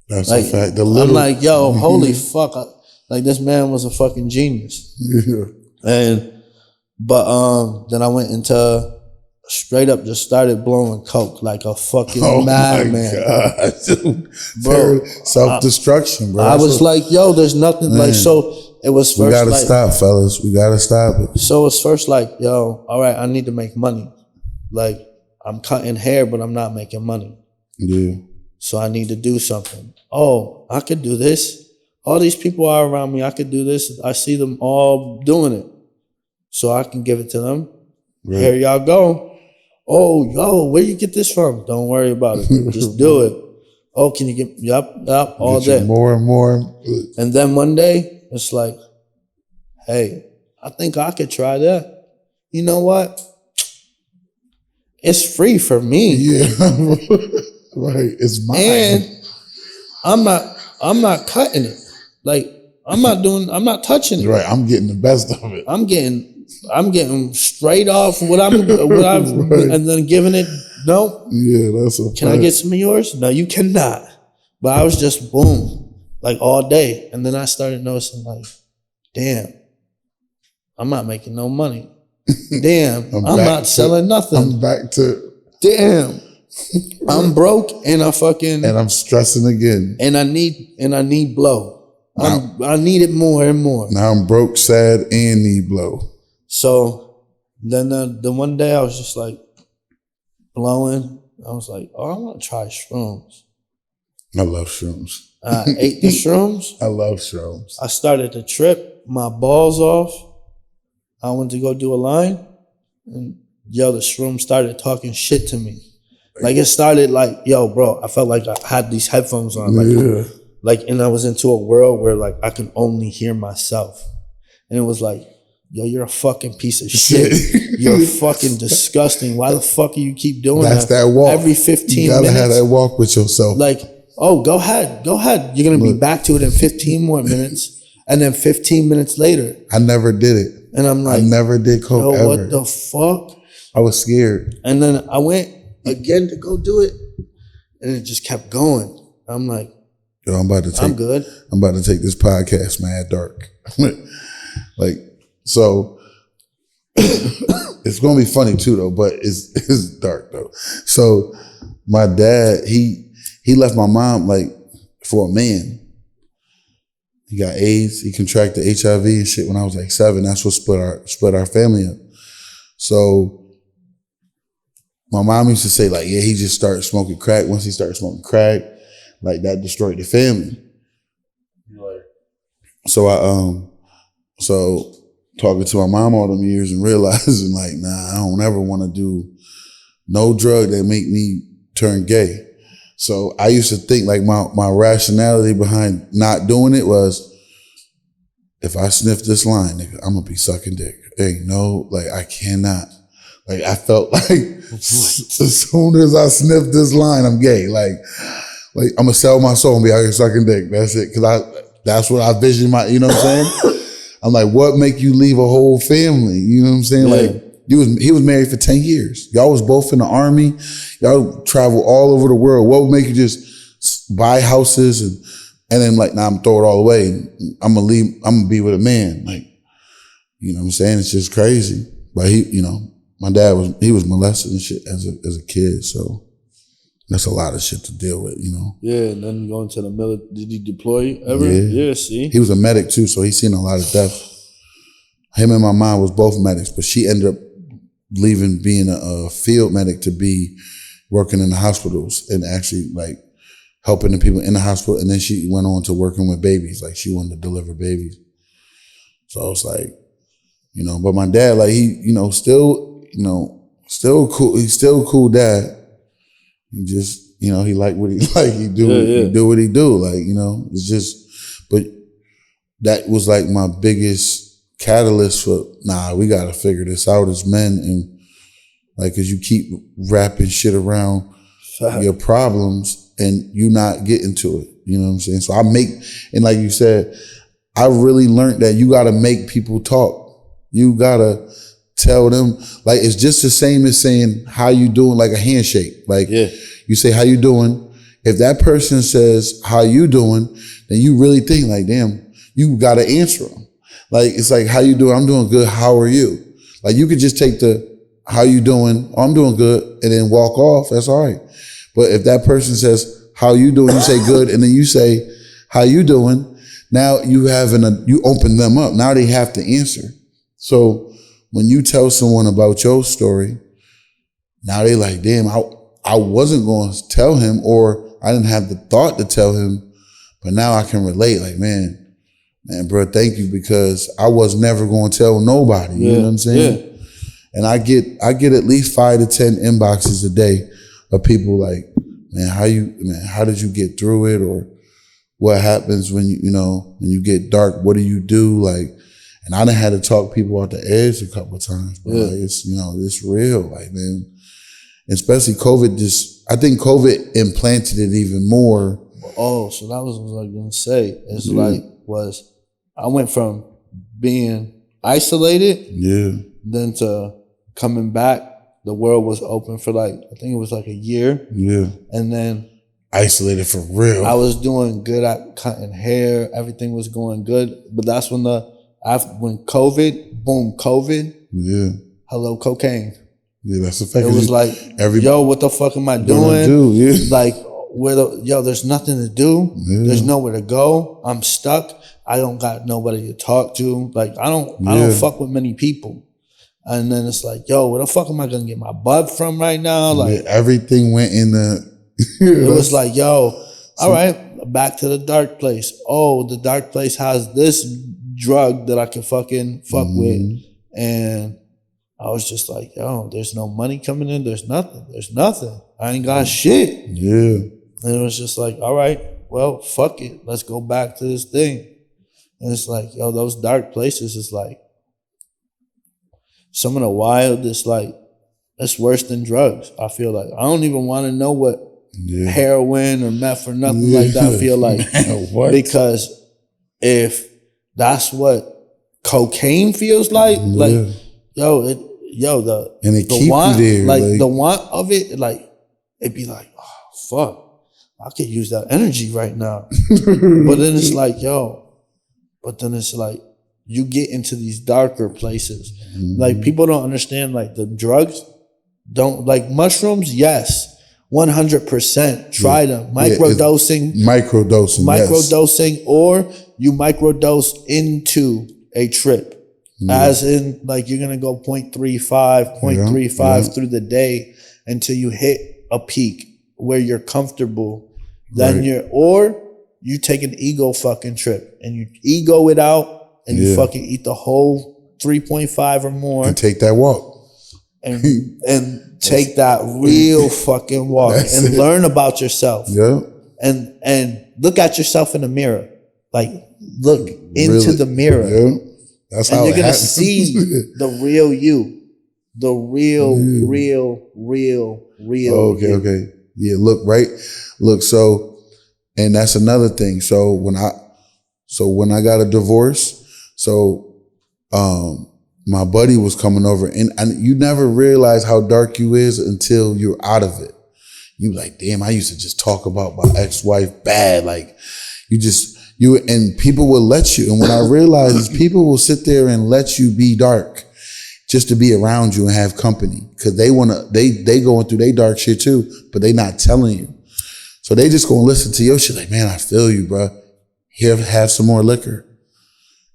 That's like, a fact. I'm like, yo, holy fuck. Like this man was a fucking genius. Yeah. But then I went into straight up just started blowing coke like a fucking madman. Bro, self-destruction, bro. I was like, yo, there's nothing like, so it was first we gotta like, stop, fellas. We gotta stop it. So it's first like, yo, all right, I need to make money. Like, I'm cutting hair, but I'm not making money. Yeah. So I need to do something. Oh, I could do this. All these people are around me. I could do this. I see them all doing it. So I can give it to them. Right. Here y'all go. Oh, yo, where you get this from? Don't worry about it. Just do it. Oh, can you get, yep, all day. More and more. And then one day, it's like, hey, I think I could try that. You know what? It's free for me. Yeah. Right. It's mine. And I'm not cutting it. Like, I'm not touching it. Right. I'm getting the best of it. I'm getting straight off what I've right. And then giving it, no. Yeah, that's a Can I get some of yours? No, you cannot. But I was just boom, like all day. And then I started noticing like, damn, I'm not making no money. Damn, I'm not selling nothing. I'm back to damn. I'm broke and I'm stressing again. And I need blow. I need it more and more. Now I'm broke, sad, and need blow. So then the one day I was just like blowing. I was like, oh, I want to try shrooms. I love shrooms. I ate the shrooms. I love shrooms. I started to trip my balls off. I went to go do a line, and yo, the shroom started talking shit to me. Like it started like, yo, bro, I felt like I had these headphones on, and I was into a world where like I can only hear myself, and it was like, yo, you're a fucking piece of shit. You're fucking disgusting. Why the fuck do you keep doing that? That's that walk. Every 15 minutes. You gotta have that walk with yourself. Like, oh, go ahead. You're gonna be back to it in 15 more minutes, and then 15 minutes later. I never did it. And I'm like, I never did coke ever. What the fuck? I was scared. And then I went again to go do it, and it just kept going. I'm like, yo, I'm good. I'm about to take this podcast mad dark. Like, so it's gonna be funny too though, but it's dark though. So my dad, he left my mom like for a man. He got AIDS. He contracted HIV and shit when I was like 7. That's what split our family up. So my mom used to say like, yeah, he just started smoking crack. Once he started smoking crack, like that destroyed the family. So so talking to my mom all them years and realizing like, nah, I don't ever want to do no drug that make me turn gay. So I used to think like my rationality behind not doing it was, if I sniff this line, nigga, I'm gonna be sucking dick. Ain't no, like I cannot. Like I felt like as soon as I sniff this line, I'm gay. Like I'm gonna sell my soul and be out here sucking dick. That's it. Cause that's what I vision my, you know what I'm saying? I'm like, what make you leave a whole family? You know what I'm saying? Yeah. Like he was married for 10 years. Y'all was both in the army. Y'all travel all over the world. What would make you just buy houses and then like, nah, I'm throw it all away. I'm gonna be with a man. Like, you know what I'm saying? It's just crazy. But my dad was molested and shit as a kid. So that's a lot of shit to deal with, you know? Yeah. And then going to the military. Did he deploy ever? Yeah, see? He was a medic too. So he's seen a lot of death. Him and my mom was both medics, but she ended up leaving being a field medic to be working in the hospitals and actually like helping the people in the hospital. And then she went on to working with babies. Like she wanted to deliver babies. So I was like, but my dad, like he, still cool. He's still a cool dad. He just, he like what he like. He do what he do. Like, it's just, but that was like my biggest catalyst for, we got to figure this out as men. And like, cause you keep wrapping shit around your problems and you not getting to it. You know what I'm saying? So and like you said, I really learned that you got to make people talk. You got to tell them, like, it's just the same as saying, how you doing? Like a handshake. Like you say, how you doing? If that person says, how you doing? Then you really think like, damn, you got to answer them. Like, it's like, how you doing? I'm doing good. How are you? Like, you could just take the how you doing? Oh, I'm doing good. And then walk off, that's all right. But if that person says, how you doing? You say good. And then you say, how you doing? Now you open them up. Now they have to answer. So when you tell someone about your story, now they like, damn, I wasn't going to tell him, or I didn't have the thought to tell him, but now I can relate. Like, man, bro, thank you, because I was never going to tell nobody. You know what I'm saying? Yeah. And I get at least 5 to 10 inboxes a day of people like, man, how did you get through it? Or what happens when when you get dark? What do you do? Like, and I done had to talk people out the edge a couple of times. But like, it's real. Like, man, especially COVID. I think COVID implanted it even more. Oh, so that was what I was gonna say. It's I went from being isolated, then to coming back. The world was open for I think it was a year. Yeah. And then isolated for real. I was doing good at cutting hair. Everything was going good. But that's when when COVID. Yeah. Hello, cocaine. Yeah, that's the fact. It was yo, what the fuck am I doing? Yeah. There's nothing to do. Yeah. There's nowhere to go. I'm stuck. I don't got nobody to talk to. I don't fuck with many people. And then it's yo, where the fuck am I gonna get my bud from right now? Everything went in the. It was yo, all right, back to the dark place. Oh, the dark place has this drug that I can fucking fuck with, and I was just yo, there's no money coming in. There's nothing. I ain't got shit. Yeah. And it was just all right, well, fuck it. Let's go back to this thing. And it's yo, those dark places is some of the wildest, it's worse than drugs. I feel I don't even want to know what heroin or meth or nothing like that feel what? Because if that's what cocaine feels like, the want, you there, the want of it, it'd be oh fuck, I could use that energy right now. But then it's you get into these darker places. People don't understand, the drugs don't, mushrooms, yes, 100%. Try them. Microdosing. Microdosing, or you microdose into a trip. As in, you're going to go 0.35 through the day until you hit a peak where you're comfortable. Then or you take an ego fucking trip and you ego it out. And you fucking eat the whole 3.5 or more. And take that walk. And take that real fucking walk. And learn about yourself. Yeah. And look at yourself in the mirror. Look into the mirror. Yeah. That's and how you're going to see the real you. The real. Okay. Yeah, look, so, and that's another thing. So when I got a divorce, my buddy was coming over, and you never realize how dark you is until you're out of it. You damn, I used to just talk about my ex-wife bad. And people will let you. And what I realized is people will sit there and let you be dark just to be around you and have company. Cause they going through their dark shit too, but they not telling you. So they just gonna listen to your shit man, I feel you, bro. Here, have some more liquor.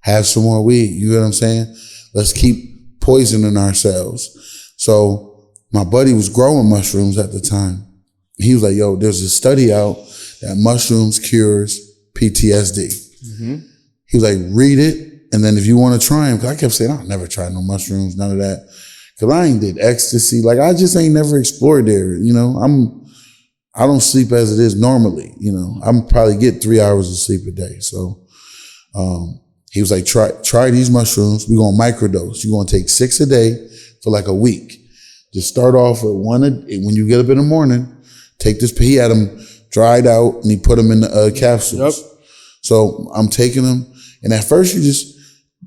Have some more weed. You know what I'm saying? Let's keep poisoning ourselves. So my buddy was growing mushrooms at the time. He was yo, there's a study out that mushrooms cures PTSD. Mm-hmm. He was read it. And then if you want to try them, cause I kept saying, I'll never try no mushrooms, none of that. Cause I ain't did ecstasy. I just ain't never explored there. I don't sleep as it is normally. I'm probably get 3 hours of sleep a day. So, he was try these mushrooms. We're going to microdose. You're going to take 6 a day for a week. Just start off with one. When you get up in the morning, take this. He had them dried out and he put them in the capsules. Yep. So I'm taking them. And at first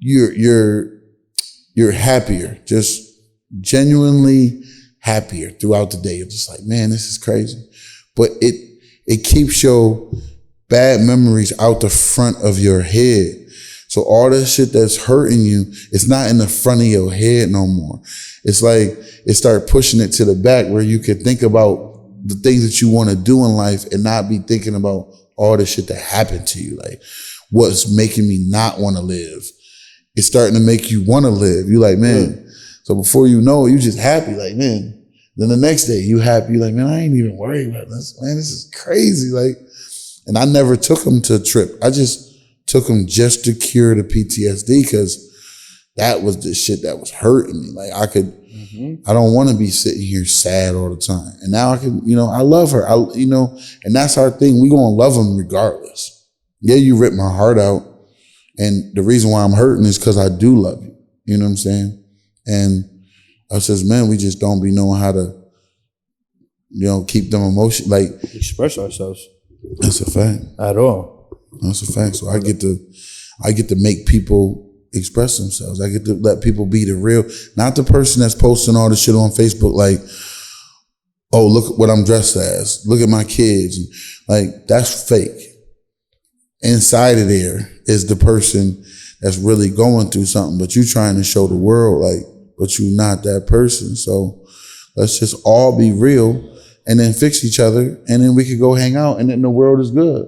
you're happier, just genuinely happier throughout the day. You're just man, this is crazy. But it keeps your bad memories out the front of your head. So all that shit that's hurting you, it's not in the front of your head no more. It's like it started pushing it to the back where you could think about the things that you want to do in life and not be thinking about all the shit that happened to you. Like, what's making me not want to live? It's starting to make you want to live. You like, man. So before you know it, you just happy. Like, man. Then the next day you happy. You like, man, I ain't even worried about this. Man, this is crazy. Like, and I never took him to a trip. I just took him just to cure the PTSD because that was the shit that was hurting me. Like I don't want to be sitting here sad all the time. And now I can, I love her. And that's our thing. We gonna love him regardless. Yeah, you ripped my heart out. And the reason why I'm hurting is because I do love you. You know what I'm saying? And I says, man, we just don't be knowing how to, keep them emotions, like express ourselves. That's a fact. At all. That's a fact. So I get to make people express themselves. I get to let people be the real, not the person that's posting all the shit on Facebook like, oh, look what I'm dressed as. Look at my kids. Like, that's fake. Inside of there is the person that's really going through something, but you trying to show the world, like, but you not that person. So let's just all be real and then fix each other, and then we could go hang out, and then the world is good.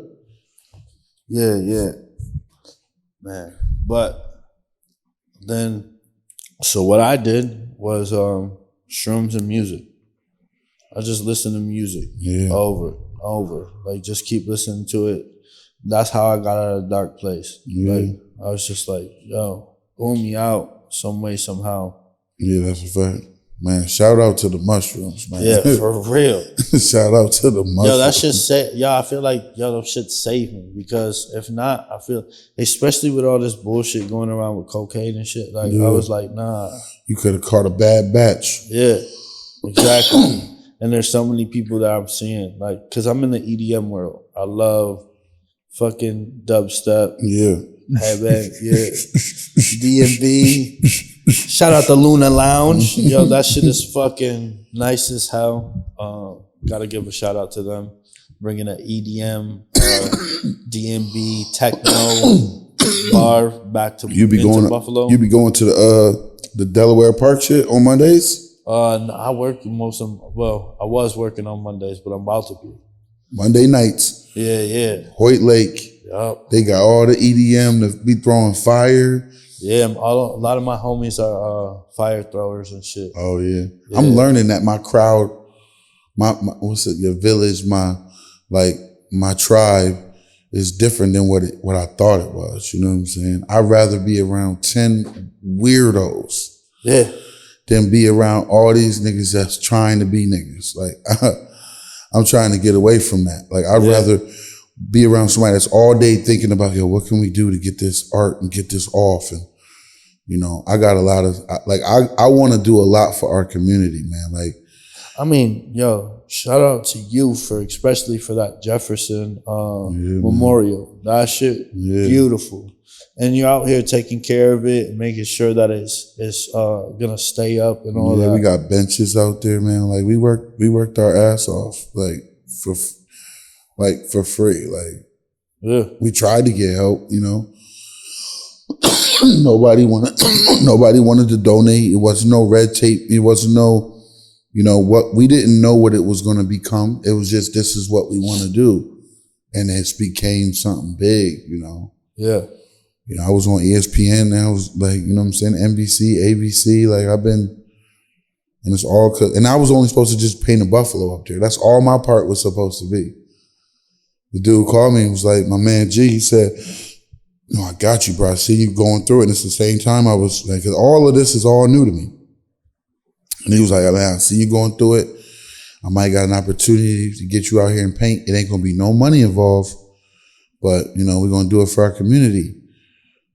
Yeah. Man. But then, so what I did was shrooms and music. I just listened to music over. Like, just keep listening to it. That's how I got out of a dark place. Yeah. Like, I was just like, yo, pull me out some way, somehow. Yeah, that's a fact. Man, shout out to the mushrooms, man. Yeah, for real. Shout out to the mushrooms. Yo, that shit I feel like, those shit saved me, because if not, I feel, especially with all this bullshit going around with cocaine and shit, like, I was like, nah. You could have caught a bad batch. Yeah, exactly. And there's so many people that I'm seeing, like, because I'm in the EDM world. I love fucking dubstep. Yeah. Headbang, yeah. DMV. Shout out to Luna Lounge. Yo, that shit is fucking nice as hell. Gotta give a shout out to them. Bringing an EDM, DMV, techno bar back to Buffalo. You be going to the Delaware Park shit on Mondays? No, I work I was working on Mondays, but I'm about to be. Monday nights. Yeah. Hoyt Lake. Yup. They got all the EDM to be throwing fire. Yeah, a lot of my homies are fire throwers and shit. Oh yeah. I'm learning that my crowd, your village, my tribe is different than what I thought it was. You know what I'm saying? I'd rather be around 10 weirdos. Yeah. Than be around all these niggas that's trying to be niggas. Like I'm trying to get away from that. Like I'd rather be around somebody that's all day thinking about, yo, what can we do to get this art and get this off? And, I got a lot of, I want to do a lot for our community, man. Like, I mean, yo, shout out to you especially for that Jefferson memorial. That shit, beautiful. And you're out here taking care of it and making sure that it's gonna stay up and all that. We got benches out there, man. Like we worked our ass off, for free. Like, we tried to get help, Nobody wanted to donate. It wasn't no red tape. It wasn't no, what we didn't know what it was going to become. It was just, this is what we want to do. And it became something big, Yeah. I was on ESPN and I was like, what I'm saying? NBC, ABC, like and it's all, and I was only supposed to just paint a buffalo up there. That's all my part was supposed to be. The dude called me and was like, my man G, he said, no, I got you, bro. I see you going through it. And it's the same time I was like, 'cause all of this is all new to me. And he was like, man, I see you going through it. I might got an opportunity to get you out here and paint. It ain't going to be no money involved, but we're going to do it for our community.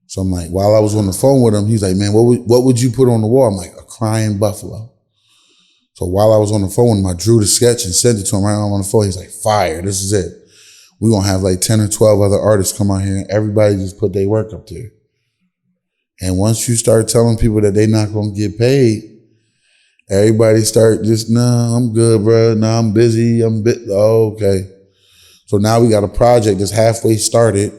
So I'm like, while I was on the phone with him, he's like, man, what would you put on the wall? I'm like, a crying buffalo. So while I was on the phone with him, I drew the sketch and sent it to him right on the phone. He's like, fire, this is it. We're going to have like 10 or 12 other artists come out here and everybody just put their work up there. And once you start telling people that they're not going to get paid, everybody start just, nah, I'm good, bro. Nah, I'm busy. Oh, okay. So now we got a project that's halfway started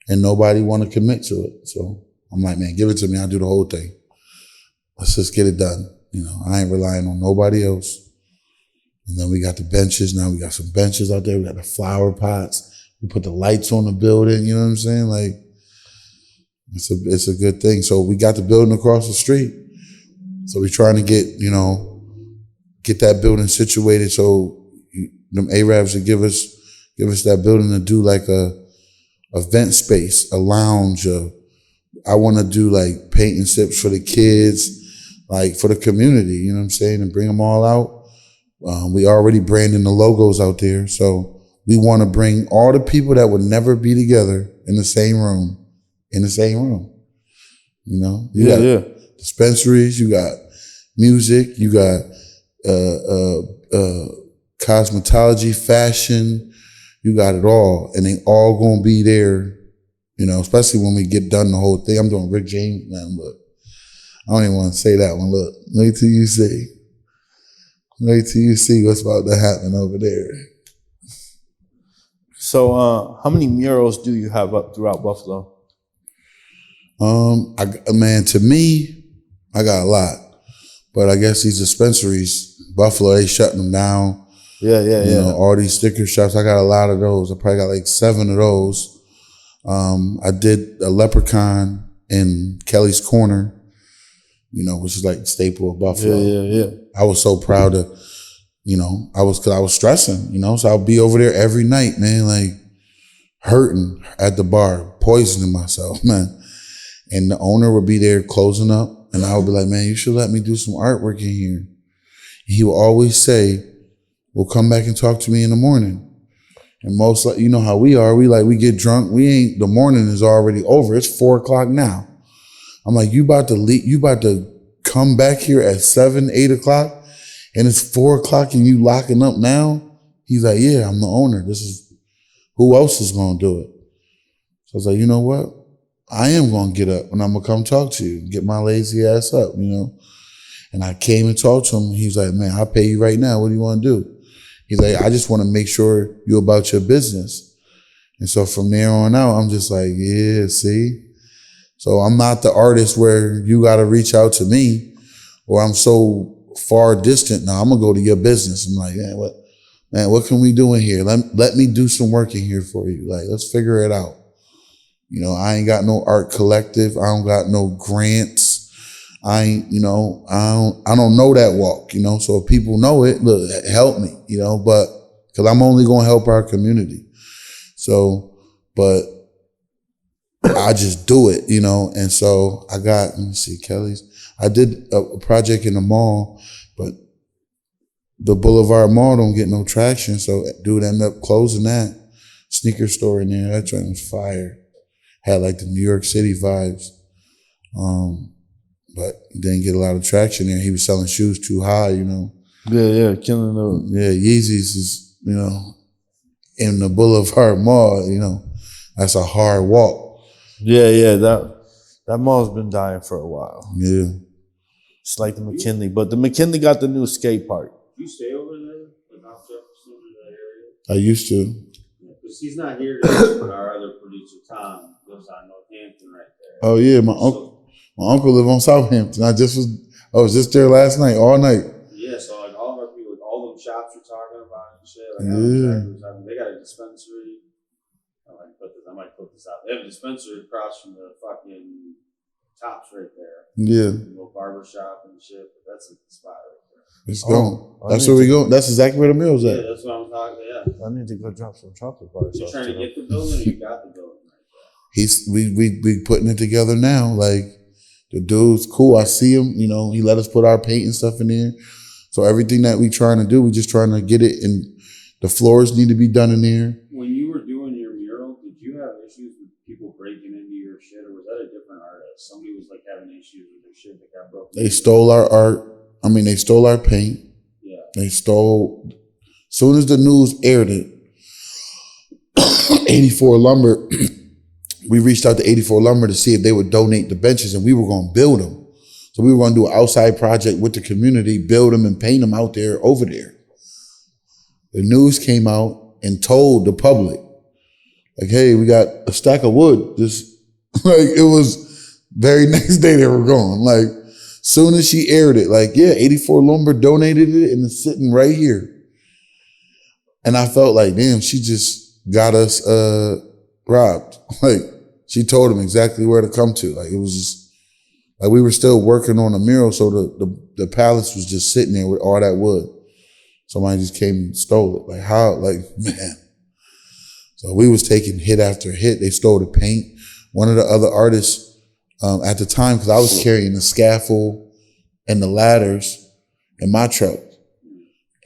and nobody want to commit to it. So I'm like, man, give it to me. I'll do the whole thing. Let's just get it done. I ain't relying on nobody else. And then we got the benches. Now we got some benches out there. We got the flower pots. We put the lights on the building. You know what I'm saying? Like, it's a good thing. So we got the building across the street. So we're trying to get that building situated so them Arabs would give us that building to do like a event space, a lounge. I want to do like paint and sips for the kids, like for the community, you know what I'm saying, and bring them all out. We already branding the logos out there. So we want to bring all the people that would never be together in the same room. You got dispensaries, you got music, you got cosmetology, fashion, you got it all. And they all gonna be there, especially when we get done the whole thing. I'm doing Rick James, man, look. I don't even want to say that one. Look, wait till you see. Wait till you see what's about to happen over there. So how many murals do you have up throughout Buffalo? To me, I got a lot. But I guess these dispensaries, Buffalo, they shutting them down. Yeah. All these sticker shops, I got a lot of those. I probably got like 7 of those. I did a leprechaun in Kelly's Corner, which is like the staple of Buffalo. Yeah. I was so proud of, cause I was stressing, so I'll be over there every night, man, like hurting at the bar, poisoning myself, man. And the owner would be there closing up, and I would be like, man, you should let me do some artwork in here. And he would always say, well, come back and talk to me in the morning. And most, you know how we are, we get drunk, the morning is already over. It's 4:00 now. I'm like, you about to leave, you about to come back here at 7, 8 o'clock, and it's 4:00 and you locking up now? He's like, yeah, I'm the owner. Who else is gonna do it? So I was like, you know what? I am gonna get up and I'm gonna come talk to you, get my lazy ass up, And I came and talked to him. He was like, man, I'll pay you right now. What do you want to do? He's like, I just want to make sure you're about your business. And so from there on out, I'm just like, yeah, see? So I'm not the artist where you got to reach out to me or I'm so far distant. Now I'm going to go to your business. I'm like, what can we do in here? Let me do some work in here for you. Like, let's figure it out. I ain't got no art collective. I don't got no grants. I don't know that walk, so if people know it, look, help me, but because I'm only going to help our community. So, but I just do it, and so I got, let me see, Kelly's. I did a project in the mall, but the Boulevard Mall don't get no traction. So dude ended up closing that sneaker store in there. That joint was fire. Had like the New York City vibes. But didn't get a lot of traction there. He was selling shoes too high, Yeah, killing those. Yeah, Yeezys is, in the Boulevard Mall, that's a hard walk. Yeah, that mall's been dying for a while. Yeah. It's like the McKinley, but the McKinley got the new skate park. Do you stay over there? Like off Jefferson in that area? I used to. Because he's not here today, but our other producer, Tom, lives on Northampton right there. Oh, yeah, my uncle live on Southampton. I was just there last night, all night. Yeah, so like all of our people, like all them shops you're talking about and shit. Like they got a dispensary. I might put this out. They have a dispensary across from the fucking Tops right there. Yeah. A little barber shop and shit. But that's a spot right there. It's gone. That's where we go. That's exactly where the mill's at. Yeah, that's what I'm talking about. Yeah. I need to go drop some chocolate bars. You trying to get the building or you got the building right there? We putting it together now. Like, the dude's cool. I see him, he let us put our paint and stuff in there. So everything that we trying to do, we just trying to get it, and the floors need to be done in there. When you were doing your mural, did you have issues with people breaking into your shit, or was that a different artist? Somebody was like having issues with their shit that got broken. They stole our art. They stole our paint. Yeah. They stole, as soon as the news aired it, 84 Lumber, we reached out to 84 Lumber to see if they would donate the benches, and we were going to build them. So we were going to do an outside project with the community, build them and paint them out there, over there. The news came out and told the public, like, hey, we got a stack of wood. Just like it was very next day they were gone. Like soon as she aired it, like, yeah, 84 Lumber donated it and it's sitting right here. And I felt like, damn, she just got us robbed. Like she told him exactly where to come to. Like it was just like we were still working on a mural, so the palace was just sitting there with all that wood. Somebody just came and stole it. Like how? Like, man. So we was taking hit after hit. They stole the paint. One of the other artists at the time, because I was carrying the scaffold and the ladders in my truck.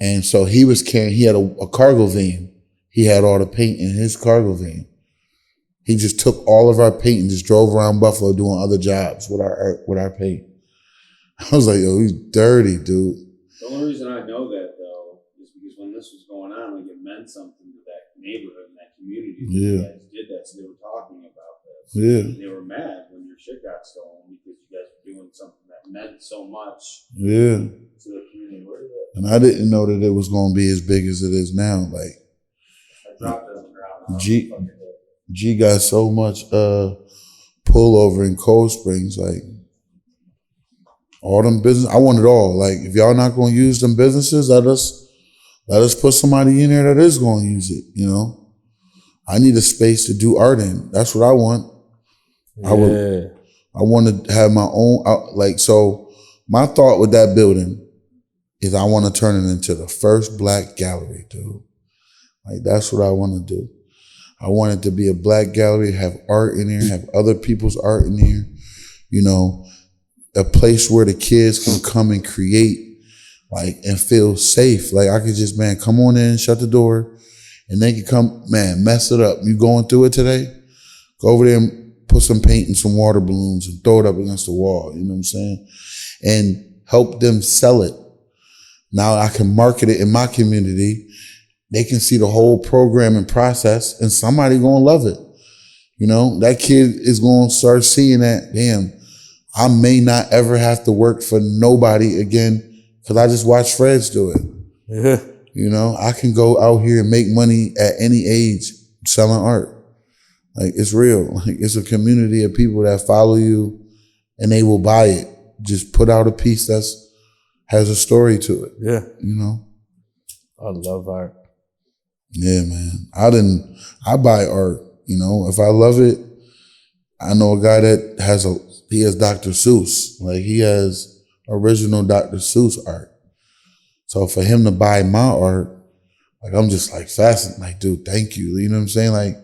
And so he was carrying, he had a cargo van. He had all the paint in his cargo van. He just took all of our paint and just drove around Buffalo doing other jobs with our paint. I was like, yo, he's dirty, dude. The only reason I know that, though, is because when this was going on, like, it meant something to that neighborhood and that community. Yeah. You guys did that, so they were talking about this. Yeah. And they were mad when your shit got stolen because you guys were doing something that meant so much Yeah. to the community. Where is it? And I didn't know that it was going to be as big as it is now. Like, I dropped it on the ground. G got so much pullover in Cold Springs, like all them business. I want it all. Like if y'all not gonna use them businesses, let us put somebody in there that is gonna use it. You know, I need a space to do art in. That's what I want. Yeah. I want to have my own. Like so, my thought with that building is I want to turn it into the first Black gallery, dude. Like that's what I want to do. I want it to be a Black gallery, have art in there, have other people's art in there, you know, a place where the kids can come and create, like, and feel safe. Like I could just, man, come on in, shut the door, and they can come, man, mess it up. You going through it today? Go over there and put some paint and some water balloons and throw it up against the wall, you know what I'm saying? And help them sell it. Now I can market it in my community. They can see the whole program and process, and somebody gonna love it. You know, that kid is gonna start seeing that, damn, I may not ever have to work for nobody again because I just watched Fredz do it. Yeah. You know, I can go out here and make money at any age selling art. Like it's real. Like it's a community of people that follow you and they will buy it. Just put out a piece that's has a story to it. Yeah. You know? I love art. Yeah, man. I buy art, you know. If I love it, I know a guy that he has Dr. Seuss. Like he has original Dr. Seuss art. So for him to buy my art, like I'm just like fascinated. Like, dude, thank you. You know what I'm saying? Like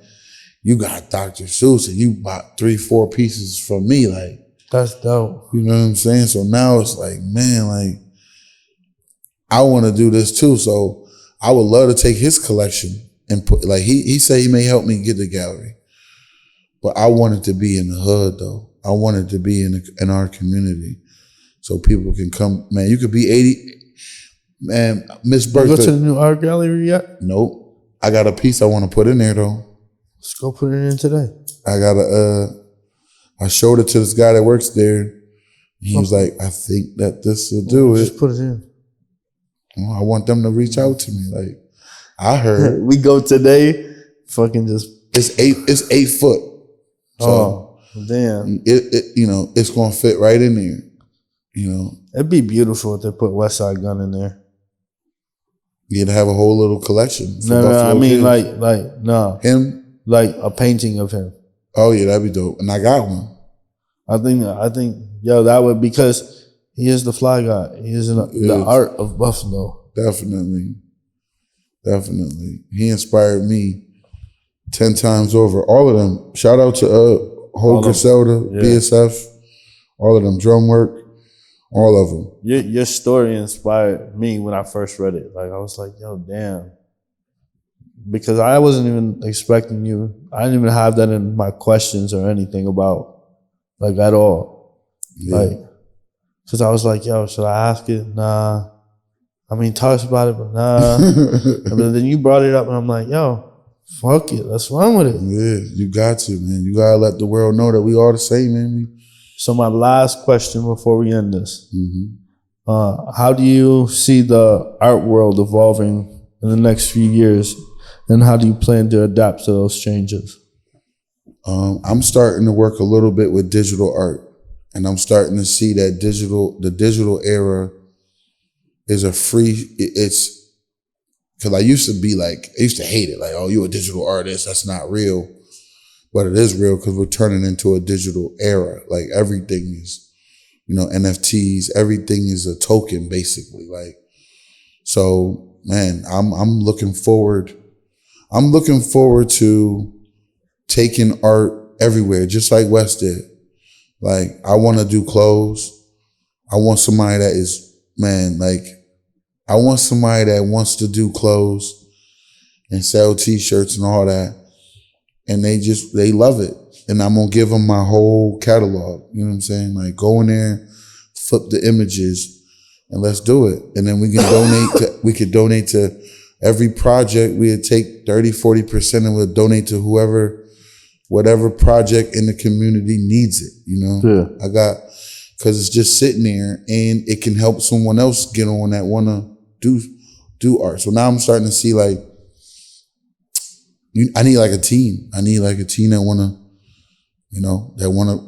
you got Dr. Seuss and you bought 3-4 pieces from me. Like that's dope. You know what I'm saying? So now it's like, man, like I want to do this too. So I would love to take his collection and put, like he said he may help me get the gallery, but I want it to be in the hood though. I want it to be in our community, so people can come. Man, you could be 80. Man, Miss Bertha. You go to the new art gallery yet? Nope. I got a piece I want to put in there though. Let's go put it in today. I showed it to this guy that works there. He was like, I think that this will do it. Just put it in. Well, I want them to reach out to me. Like I heard we go today, fucking just it's 8 foot. So damn. It you know, it's gonna fit right in there. You know. It'd be beautiful if they put West Side Gun in there. You'd have a whole little collection. No, I mean kids. no. Him? Like a painting of him. Oh yeah, that'd be dope. And I got one. I think yo, that would, because he is the fly guy. He is the art of Buffalo. Definitely. He inspired me 10 times over. All of them. Shout out to Whole Griselda, BSF, all of them, drum work, all of them. Your story inspired me when I first read it. Like I was like, yo, damn. Because I wasn't even expecting you. I didn't even have that in my questions or anything about, like, at all. Yeah. Like, because I was like, yo, should I ask it? Nah. I mean, talks about it, but nah. But then you brought it up, and I'm like, yo, fuck it. Let's run with it. Yeah, you got to, man. You got to let the world know that we are the same, man. So my last question before we end this. Mm-hmm. How do you see the art world evolving in the next few years? And how do you plan to adapt to those changes? I'm starting to work a little bit with digital art, and I'm starting to see that the digital era is a free. It's because I used to hate it, like, oh, you a digital artist, that's not real, but it is real because we're turning into a digital era. Like everything is, NFTs, everything is a token basically. Like, so man, I'm looking forward. I'm looking forward to taking art everywhere, just like Wes did. Like, I want to do clothes. I want somebody that is, I want somebody that wants to do clothes and sell t-shirts and all that. And they love it. And I'm going to give them my whole catalog. You know what I'm saying? Like, go in there, flip the images, and let's do it. And then we can donate to every project. We'd take 30-40% and we'll donate to whatever project in the community needs it, Yeah. Because it's just sitting there and it can help someone else get on that want to do art. So now I'm starting to see I need like a team. I need like a team that want to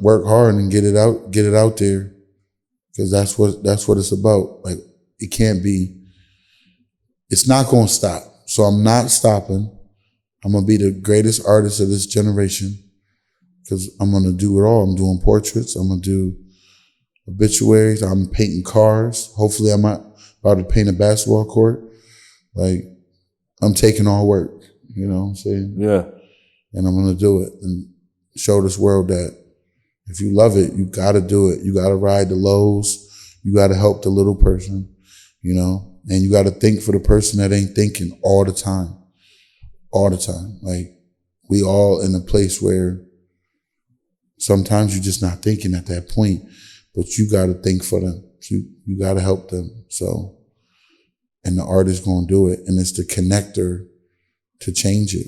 work hard and get it out there. Because that's what it's about. Like, it's not going to stop. So I'm not stopping. I'm going to be the greatest artist of this generation because I'm going to do it all. I'm doing portraits. I'm going to do obituaries. I'm painting cars. Hopefully I'm not about to paint a basketball court. Like, I'm taking all work, you know what I'm saying? Yeah. And I'm going to do it and show this world that if you love it, you got to do it. You got to ride the lows. You got to help the little person, and you got to think for the person that ain't thinking all the time. All the time. Like, we all in a place where sometimes you're just not thinking at that point, but you got to think for them. You got to help them. So, and the art is going to do it. And it's the connector to change it,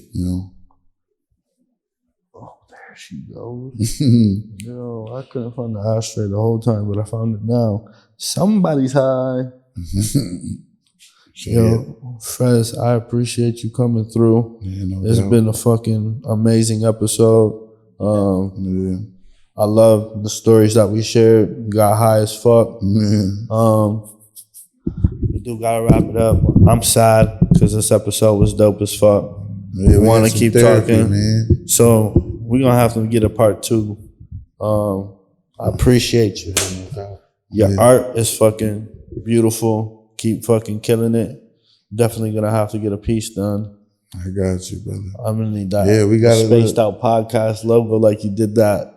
Oh, there she goes. Yo, I couldn't find the ashtray the whole time, but I found it now. Somebody's high. Yo, Fredz, I appreciate you coming through. Yeah, no it's doubt. been a fucking amazing episode. I love the stories that we shared. We got high as fuck. We do gotta wrap it up. I'm sad because this episode was dope as fuck. Yeah, we want to keep talking, man. So we're gonna have to get a part 2. I appreciate you. Your art is fucking beautiful. Keep fucking killing it. Definitely gonna have to get a piece done. I got you, brother. I'm gonna need that. Yeah, we got Spaced Out Podcast logo like you did that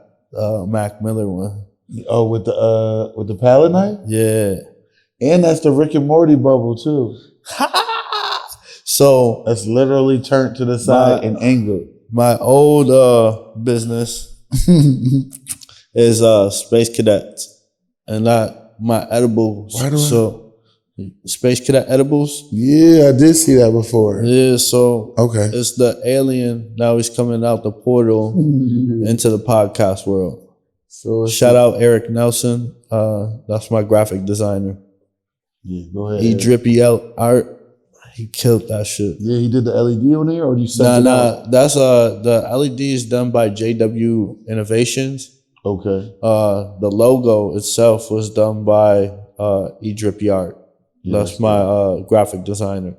Mac Miller one. Oh, with the palette knife? Yeah. And that's the Rick and Morty bubble too. So that's literally turned to the side and angled. My old business is Space Cadets, and not my edibles. Space Cadet edibles. Yeah, I did see that before. Yeah, so okay, it's the alien. Now he's coming out the portal into the podcast world. So shout out Eric Nelson. That's my graphic designer. Yeah, go ahead. He drippy out art. He killed that shit. Yeah, he did the LED on there, or you sent it out? That's the LED is done by JW Innovations. Okay. The logo itself was done by Drippy Art. Yeah, that's my graphic designer.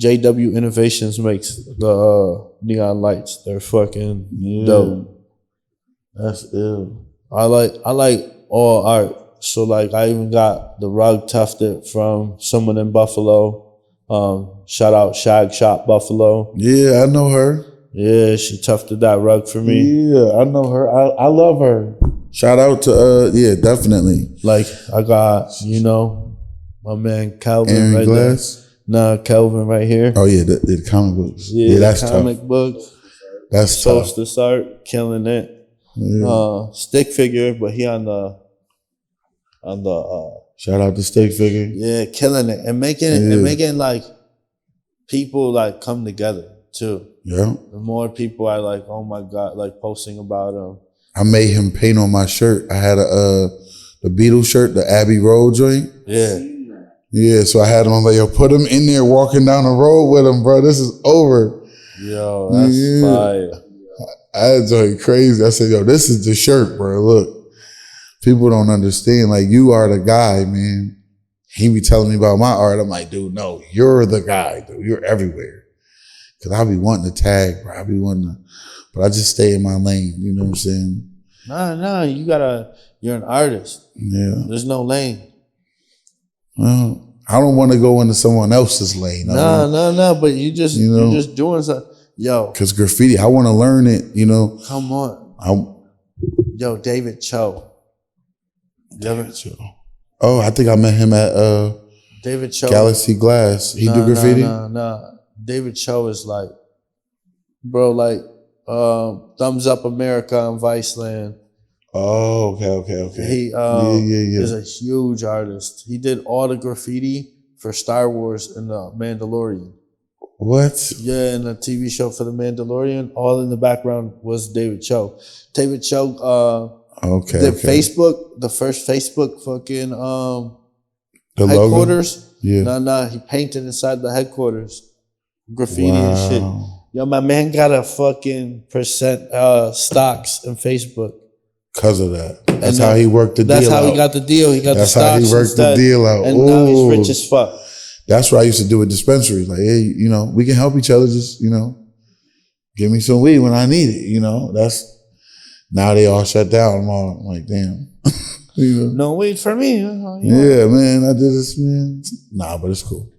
JW Innovations makes the neon lights. They're fucking dope. That's ill. I like all art. So like I even got the rug tufted from someone in Buffalo. Shout out Shag Shop Buffalo. Yeah, I know her. Yeah, she tufted that rug for me. Yeah, I know her. I love her. Shout out to definitely. Like I got, my man Calvin Aaron right Glass. there. Nah, Calvin right here. Oh yeah, the comic books. Yeah, that's comic tough. books. That's supposed tough. to start killing it. Yeah. Stick figure, but he on the shout out to Stick Figure. Yeah, killing it and making like people like come together too. Yeah. The more people I like, oh my God, like posting about him. I made him paint on my shirt. I had the Beatles shirt, the Abbey Road joint. Yeah. Yeah, so I had him. I'm like, yo, put him in there walking down the road with him, bro. This is over. Yo, that's fire. I enjoy crazy. I said, yo, this is the shirt, bro. Look, people don't understand. Like, you are the guy, man. He be telling me about my art. I'm like, dude, no, you're the guy, dude. You're everywhere. Cause I be wanting to tag, bro. I be wanting to, but I just stay in my lane. You know what I'm saying? Nah, you're an artist. Yeah. There's no lane. Well, I don't want to go into someone else's lane. No, but you're just doing something. Yo. Cause graffiti, I want to learn it, you know. Come on. Yo, David Cho. David Cho. Oh, I think I met him at David Cho. Galaxy Glass. He do graffiti? No. David Cho is like, bro, like Thumbs Up America on Viceland. Oh, okay. He is a huge artist. He did all the graffiti for Star Wars and the Mandalorian. What? Yeah, in the TV show for the Mandalorian, all in the background was David Cho. David Cho Facebook, the first Facebook fucking the headquarters. Logo? Yeah. He painted inside the headquarters. Graffiti and shit. Yo, my man got a fucking percent stocks in Facebook. Because of that. That's how he worked the deal out. That's how he got the deal. He got the stocks. That's how he worked the deal out. And now he's rich as fuck. That's what I used to do with dispensaries. Like, hey, you know, we can help each other. Just, you know, give me some weed when I need it. You know, now they all shut down. I'm like, damn. You know? No weed for me. Yeah, man, I did this, man. Nah, but it's cool.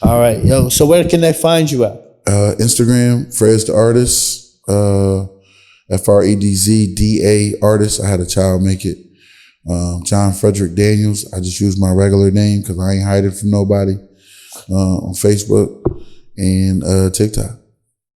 All right, yo. So where can they find you at? Instagram, Fredz Da Artist, FREDZDA Artist. I had a child make it. John Frederick Daniels. I just use my regular name because I ain't hiding from nobody. On Facebook and TikTok.